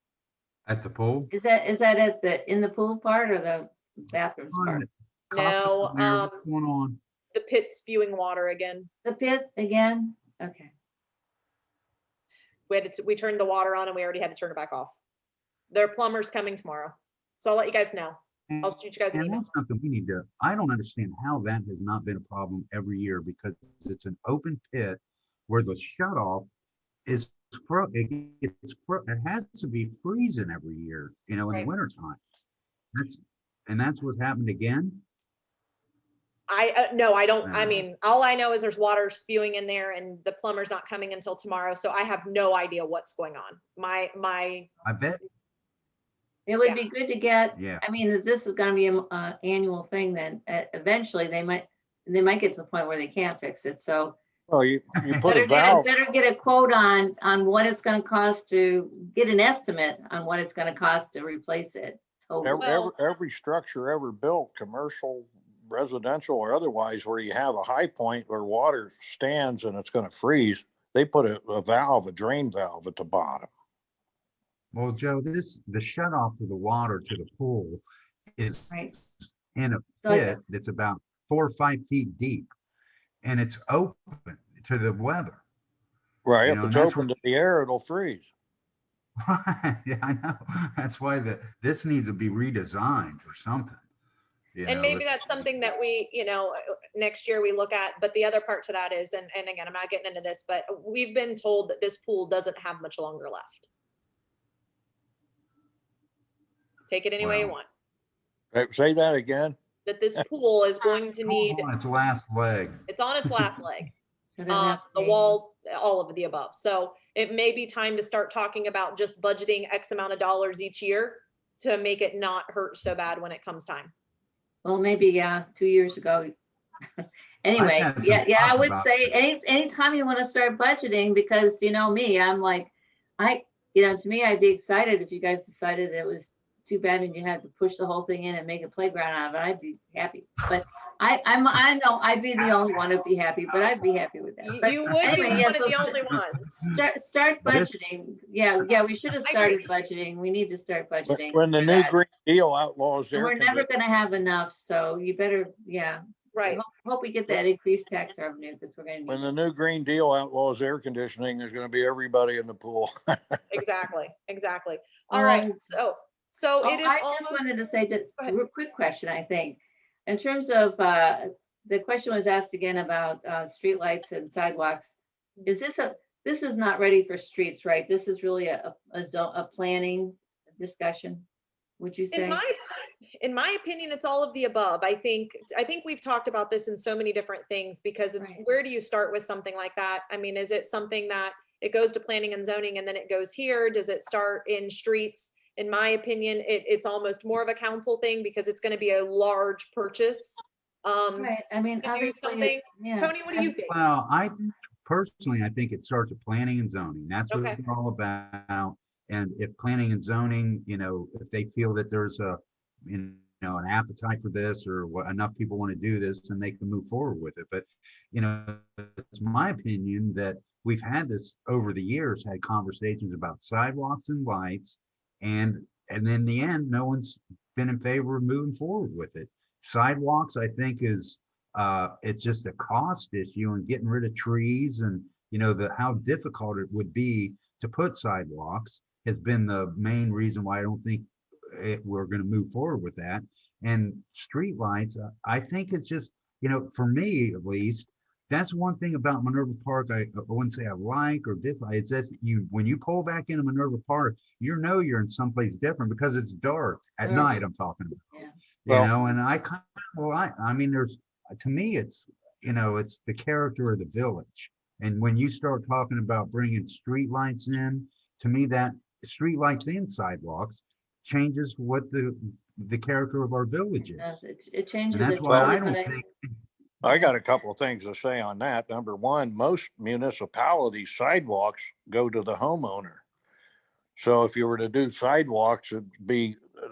at the pool? Is that in the pool part or the bathrooms part? No, What's going on? The pit spewing water again. The pit again? Okay. We turned the water on and we already had to turn it back off. Their plumber's coming tomorrow. So I'll let you guys know. I'll shoot you guys an And email. that's something we need to, I don't understand how that has not been a problem every year, because it's an open pit where the shut off is, it has to be freezing every year, in Right. the winter time. That's what happened again? No, I don't. I No. mean, all I know is there's water spewing in there and the plumber's not coming until tomorrow. So I have no idea what's going on. My I bet, It would Yeah. be good to get, yeah. I mean, if this is gonna be an annual thing, then eventually they might get to the point where they can't fix it. So Well, you put better a valve. get a quote on what it's gonna cost to get an estimate on what it's gonna cost to replace it. Totally. Well- Every structure ever built, commercial, residential or otherwise, where you have a high point where water stands and it's gonna freeze, they put a drain valve at the bottom. Well, Joe, the shut off of the water to the pool is Right. in a So, pit that's about 4 or 5 feet deep, and it's open to the weather. Right, You if know, it's and that's open to the air, it'll freeze. Yeah, I know. That's why this needs to be redesigned or something. And maybe that's something that we, next year we look at, but the other part to that is, and again, I'm not getting into this, but we've been told that this pool doesn't have much longer left. Take it any way you Wow. want. Say that again. That this pool is going to need, on its last leg. it's on its last leg. so then have to The be- walls, all of the above. So it may be time to start talking about just budgeting X amount of dollars each year to make it not hurt so bad when it comes time. Well, maybe, yeah, 2 years ago. Anyway, had some yeah, I thoughts would about say anytime you want to start budgeting, because you know me, I'm like, to me, I'd be excited if you guys decided it was too bad and you had to push the whole thing in and make a playground out of it. I'd be happy. But I know I'd be the only one who'd be happy, but I'd be happy with that. But You would be anyway, one yeah, of so the only ones. start But it's- budgeting. Yeah, we should have I agree. started budgeting. We need to start budgeting. When the for new that. Green Deal outlaws And air we're never conditioning, gonna have enough, so you better, yeah. Right. Hope we get that increased tax revenue, because we're gonna when need the new Green Deal outlaws air conditioning, there's gonna be everybody in the pool. Exactly. All right. So it is I just almost, wanted to say that, Go ahead. real quick question, I think. In terms of, the question was asked again about, streetlights and sidewalks. This is not ready for streets, right? This is really a planning discussion, would you say? in my opinion, it's all of the above. I think we've talked about this in so many different things, because it's, Right. where do you start with something like that? I mean, is it something that it goes to planning and zoning and then it goes here? Does it start in streets? In my opinion, it's almost more of a council thing, because it's going to be a large purchase. Right, I mean, to do obviously, something. yeah. Tony, what do you think? Well, I think it starts with planning and zoning. That's what Okay. it's all about. And if planning and zoning, if they feel that there's an appetite for this, or enough people want to do this, then they can move forward with it. But, it's my opinion that we've had this over the years, had conversations about sidewalks and lights, and in the end, no one's been in favor of moving forward with it. Sidewalks, I think, is it's just a cost issue, and getting rid of trees, and how difficult it would be to put sidewalks has been the main reason why I don't think we're going to move forward with that. And streetlights, I think it's just, for me at least, that's one thing about Minerva Park I wouldn't say I like or dislike. It's that when you pull back into Minerva Park, you're in someplace different, because it's dark at Right. night. I'm talking about. Yeah. Well- And I kind of, I mean, to me, it's the character of the village. And when you start talking about bringing streetlights in, to me, that streetlights and sidewalks changes what the character of our village is. It changes. And that's it why totally, I don't but think, I got a couple of things to say on that. Number one, most municipalities sidewalks go to the homeowner. So if you were to do sidewalks,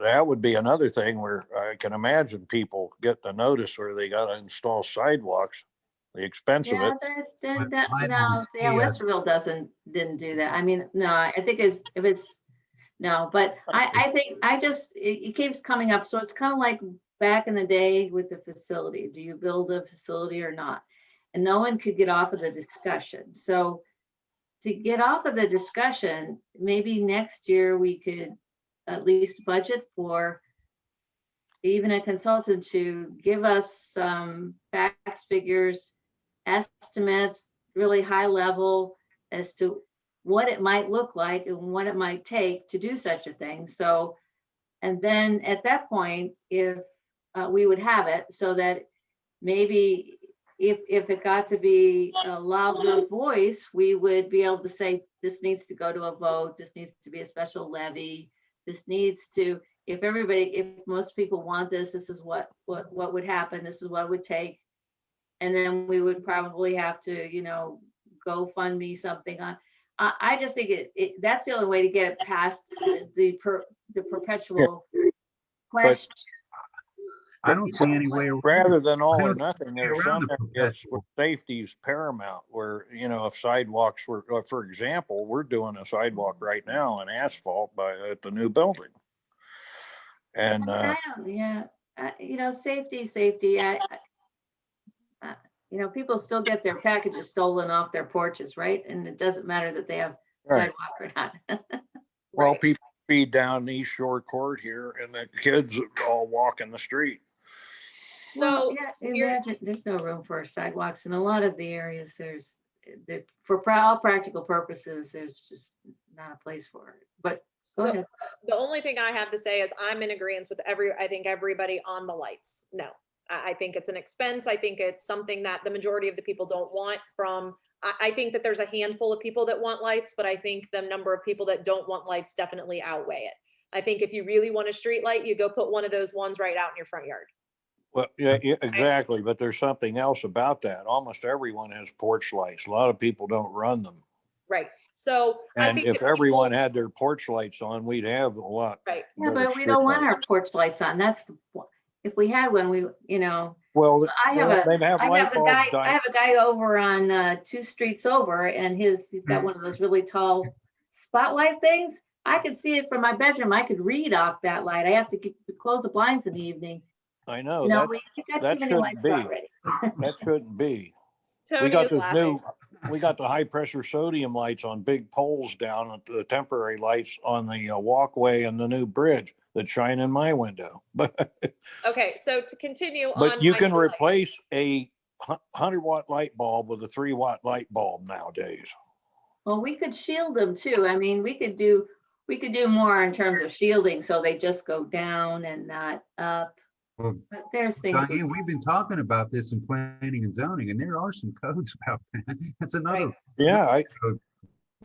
that would be another thing where I can imagine people get the notice where they got to install sidewalks, the expense of Yeah, it. I no, don't yeah, see us- Westerville didn't do that. I mean, no, I think no, but I think it keeps coming up. So it's kind of like back in the day with the facility. Do you build a facility or not? And no one could get off of the discussion. So to get off of the discussion, maybe next year we could at least budget for even a consultant to give us some facts, figures, estimates, really high level as to what it might look like and what it might take to do such a thing. So, and then at that point, if we would have it, so that maybe if it got to be a louder voice, we would be able to say, this needs to go to a vote, this needs to be a special levy, this needs to, if most people want this, this is what would happen, this is what it would take. And then we would probably have to, go fund me something on. I just think that's the only way to get it past the perpetual question. I don't see any way around. Rather than all I or don't nothing, see there's around some the areas where perpetual. safety's paramount, where, if sidewalks were, for example, we're doing a sidewalk right now in asphalt at the new building. And, I don't, yeah, safety. People still get their packages stolen off their porches, right? And it doesn't matter that they have Right. sidewalk or not. well, Right. people feed down East Shore Court here and the kids all walk in the street. Well, So yeah, here's, imagine, there's no room for sidewalks in a lot of the areas. For all practical purposes, there's just not a place for it. But go ahead. the only thing I have to say is I'm in agreement with I think everybody on the lights. No, I think it's an expense. I think it's something that the majority of the people don't want I think that there's a handful of people that want lights, but I think the number of people that don't want lights definitely outweigh it. I think if you really want a street light, you go put one of those ones right out in your front yard. Well, yeah, exactly. But there's something else about that. Almost everyone has porch lights. A lot of people don't run them. Right. So I And think if everyone had their porch lights on, we'd have a lot. right. Yeah, better but we don't want streetlights. our porch lights on. If we had one, Well, I have they'd have light bulbs. I have a guy over on 2 streets over, and he's got one of those really tall spotlight things. I could see it from my bedroom. I could read off that light. I have to close the blinds in the evening. I know. No, that we got that too many shouldn't lights be. already. That shouldn't be. Tony We got is this laughing. we got the high pressure sodium lights on big poles down at the temporary lights on the walkway and the new bridge that shine in my window. But Okay, so to continue on. but you my can light. replace a 100-watt light bulb with a 3-watt light bulb nowadays. Well, we could shield them too. I mean, we could do more in terms of shielding, so they just go down and not up. Well, But there's things. Diane, we've been talking about this in planning and zoning, and there are some codes about that. That's another. Right. Yeah, code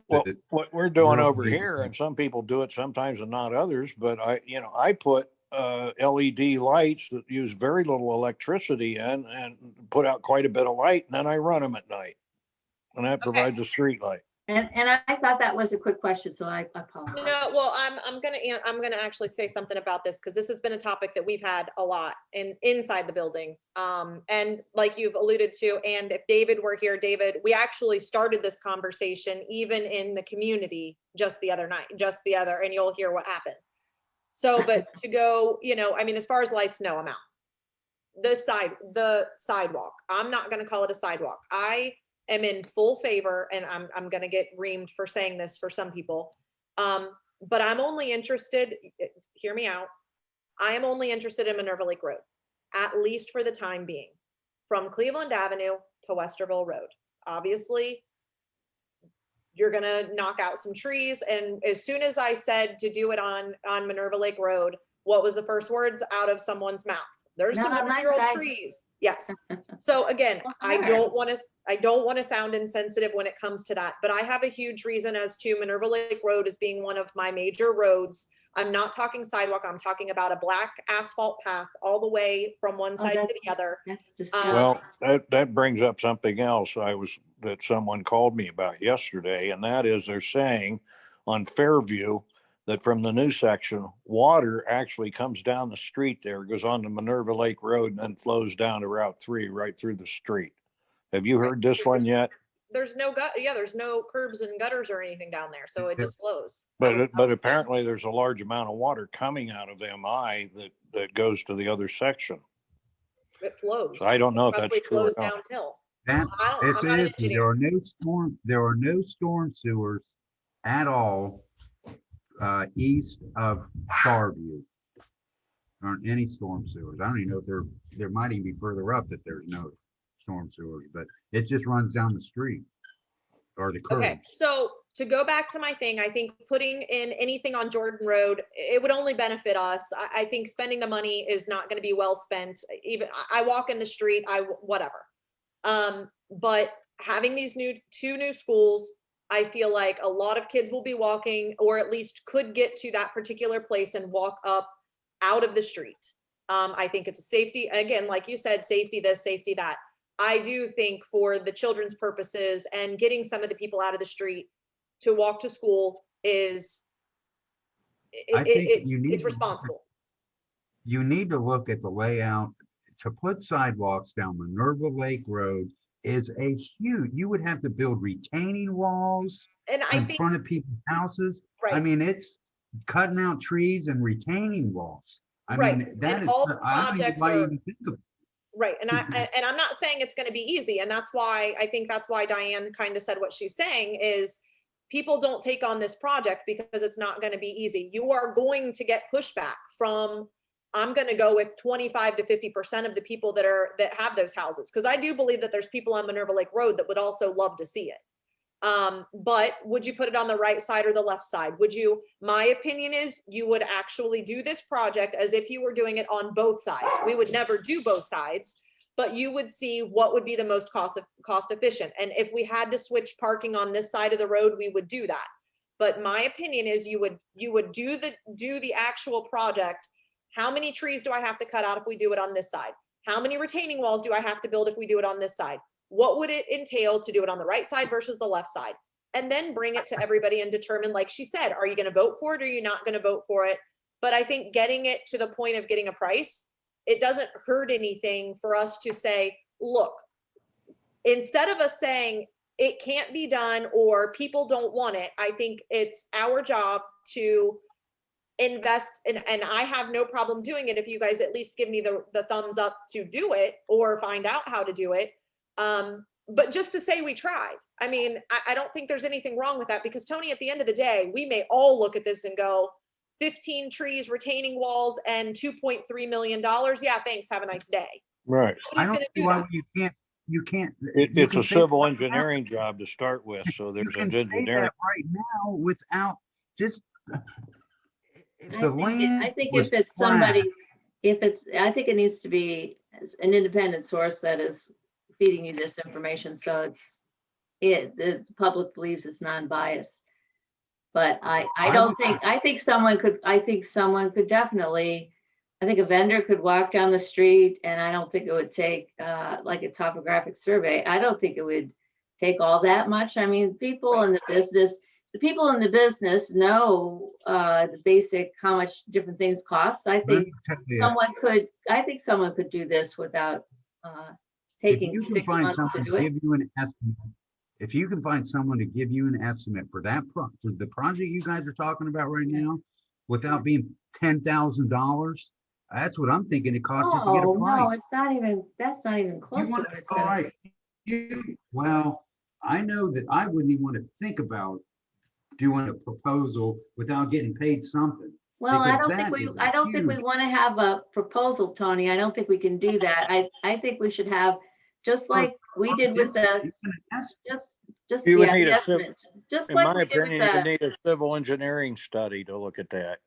well, that- what we're doing We're over big here, fan. and some people do it sometimes and not others, but I put LED lights that use very little electricity in and put out quite a bit of light, and then I run them at night. And that provides a street light. And I thought that was a quick question, so I apologize. No, well, I'm gonna actually say something about this because this has been a topic that we've had a lot inside the building. And like you've alluded to, and if David were here, David, we actually started this conversation even in the community just the other night, and you'll hear what happened. So, but to go, I mean, as far as lights, no, I'm out. The sidewalk, I'm not gonna call it a sidewalk. I am in full favor, and I'm gonna get reamed for saying this for some people. But I'm only interested, hear me out. I am only interested in Minerva Lake Road, at least for the time being, from Cleveland Avenue to Westerville Road. Obviously, you're gonna knock out some trees. And as soon as I said to do it on Minerva Lake Road, what was the first words out of someone's mouth? There's some Not on my 100-year-old side. trees. Yes. So again, I don't want to sound insensitive when it comes to that, but I have a huge reason as to Minerva Lake Road as being one of my major roads. I'm not talking sidewalk. I'm talking about a black asphalt path all the way from one side to the other. That's disgusting. Well, that brings up something else that someone called me about yesterday, and that is they're saying on Fairview that from the new section, water actually comes down the street there, goes on to Minerva Lake Road, and then flows down to Route 3 right through the street. Have you heard this one yet? There's no there's no curbs and gutters or anything down there, so it just flows. But apparently there's a large amount of water coming out of MI that goes to the other section. It flows. So I don't know if Probably that's true or flows not. downhill. That, I'm not an there engineer. are no storm sewers at all east of Starview. There aren't any storm sewers. I don't even know if there might even be further up that there's no storm sewers, but it just runs down the street or the curb. Okay, so to go back to my thing, I think putting in anything on Jordan Road, it would only benefit us. I think spending the money is not going to be well spent. Even I walk in the street, whatever. But having these two new schools, I feel like a lot of kids will be walking, or at least could get to that particular place and walk up out of the street. I think it's a safety, again, like you said, safety this, safety that. I do think for the children's purposes and getting some of the people out of the street to walk to school is, I think you need it's responsible. you need to look at the layout. To put sidewalks down Minerva Lake Road is a huge, you would have to build retaining walls And I in think, front of people's houses. I right, mean, it's cutting out trees and retaining walls. I right. mean, that And is, all the I don't even projects why you are, even think of right. And it. and I'm not saying it's going to be easy. And that's why I think that's why Diane kind of said what she's saying is people don't take on this project because it's not going to be easy. You are going to get pushback from, I'm going to go with 25 to 50% of the people that have those houses. Cause I do believe that there's people on Minerva Lake Road that would also love to see it. But would you put it on the right side or the left side? Would you, my opinion is you would actually do this project as if you were doing it on both sides. We would never do both sides, but you would see what would be the most cost efficient. And if we had to switch parking on this side of the road, we would do that. But my opinion is you would do the actual project. How many trees do I have to cut out if we do it on this side? How many retaining walls do I have to build if we do it on this side? What would it entail to do it on the right side versus the left side? And then bring it to everybody and determine, like she said, are you going to vote for it or are you not going to vote for it? But I think getting it to the point of getting a price, it doesn't hurt anything for us to say, look, instead of us saying it can't be done or people don't want it, I think it's our job to invest in, and I have no problem doing it if you guys at least give me the thumbs up to do it or find out how to do it. But just to say we tried. I mean, I don't think there's anything wrong with that because Tony, at the end of the day, we may all look at this and go, 15 trees, retaining walls, and $2.3 million. Yeah, thanks. Have a nice day. Right. I Nobody's don't gonna see do why that. you can't. It's you a can say civil that engineering job to start with, so You there's can an say engineering. that right now without just, if I the think, land I think was if it's flat, somebody, I think it needs to be an independent source that is feeding you this information. So the public believes it's non-biased. But I don't think, I think someone could definitely, I think a vendor could walk down the street and I don't think it would take like a topographic survey. I don't think it would take all that much. I mean, the people in the business know the basic, how much different things cost. I think someone could do this without if taking you can 6 find months to someone do to it. give you an estimate, if you can find someone to give you an estimate for for the project you guys are talking about right now, without being $10,000, that's what I'm thinking it costs you to get a Oh, no, price. it's not even, that's not even close to want, what it's all gonna be. right, well, I know that I wouldn't even want to think about doing a proposal without getting paid something. Well, I because don't that think we, is a I don't think we huge- want to have a proposal, Tony. I don't think we can do that. I think we should have, just like we did with the, just, You would yeah, need the a civil, estimate. Just in like my we did with opinion, you the, need a civil engineering study to look at that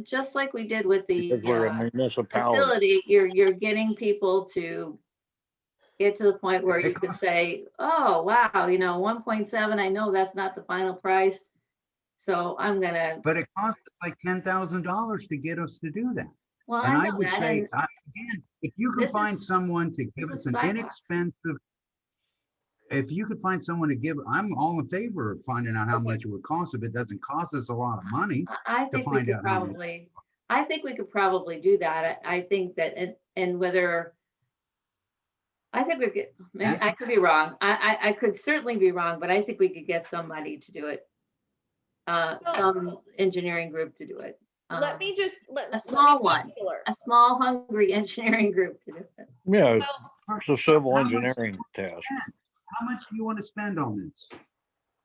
just like we did with because the we're a municipality. facility, you're getting people to get to the point where you It could costs- say, oh, wow, 1.7, I know that's not the final price. So I'm gonna, But it costs us like $10,000 to get us to do that. well, And I I know would that, say, and again, if you can this find is- someone to give this us is an sidewalks. inexpensive, if you could find someone to give, I'm all in favor of finding out how much it would cost if it doesn't cost us a lot of money. I think we find could out how much. probably, I think we could probably do that. I think that, and whether, I think we could, maybe I could be wrong. I could certainly be wrong, but I think we could get somebody to do it. Some engineering group to do it. Let me just, a small let me one. be clear. A small, hungry engineering group to do it. Yeah, Well, it's a civil How much- engineering task. How much do you want to spend on this?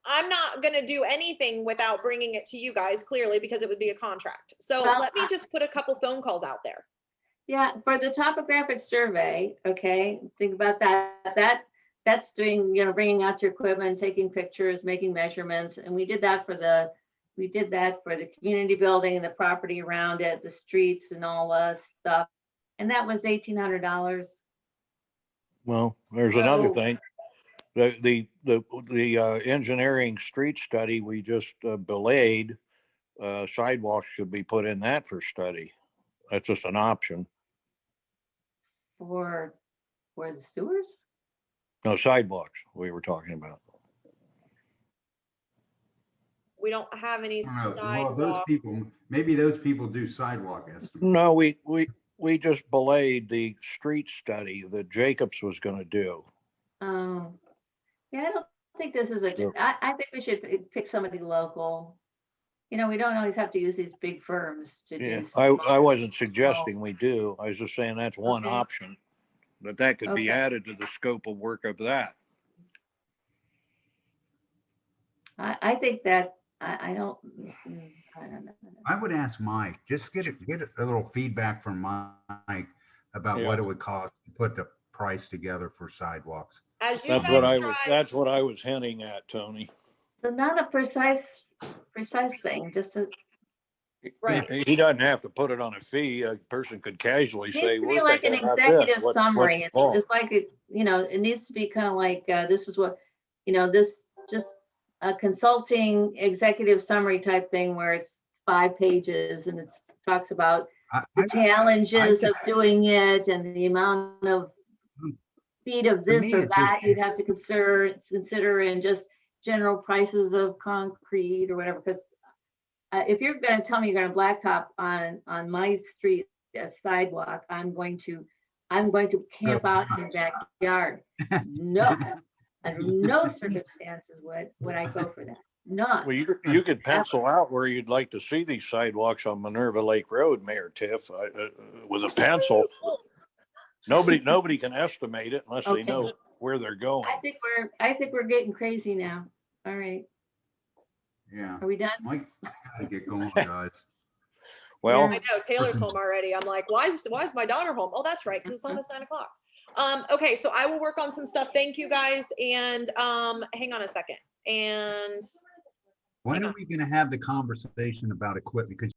I'm not gonna do anything without bringing it to you guys clearly because it would be a contract. So Well, let me just put a couple phone calls out there. Yeah, for the topographic survey, okay, think about that. That's doing, bringing out your equipment, taking pictures, making measurements, and we did that for the community building and the property around it, the streets and all the stuff. And that was $1,800. Well, there's another So- thing. The engineering street study we just belayed, sidewalks should be put in that for study. That's just an option. For the sewers? No, sidewalks we were talking about. We don't have any I don't know. Well, those sidewalk. people, maybe those people do sidewalk estimates. No, we just belayed the street study that Jacobs was gonna do. Oh, yeah, I don't think this is So- I think we should pick somebody local. You know, we don't always have to use these big firms to Yeah, do. I wasn't suggesting we do. I was just saying that's one Okay. option. That could be Okay. added to the scope of work of that. I think that, I don't, I don't know. I would ask Mike, just get a little feedback from Mike about what Yeah. it would cost to put the price together for sidewalks. As you That's what guys I was, drive, that's what I was hinting at, Tony. So not a precise thing, just a, Right. He doesn't have to put it on a fee. A person could casually it say. needs to be "We're like an thinking about this. executive What's summary. involved?" It's like, it needs to be kind of like, this is what, this just a consulting executive summary type thing where it's 5 pages and it talks about I- the I- challenges I- of doing it and the amount of feet of this me, or it's that just- you'd have to consider and just general prices of concrete or whatever, because if you're gonna tell me you're gonna blacktop on my street, a sidewalk, I'm going to camp out in your backyard. No, under no circumstances would I go for that. None. Well, you could pencil out where you'd like to see these sidewalks on Minerva Lake Road, Mayor Tiff, with a pencil. Nobody can estimate it unless they Okay. know where they're going. I think we're getting crazy now. All right, Yeah, are we done? Mike, gotta get going, guys. Well, I know Taylor's home already. I'm like, why is my daughter home? Oh, that's right, because it's almost 9 o'clock. Okay, so I will work on some stuff. Thank you guys. And hang on a second. And When are we gonna have the conversation about equipment? Because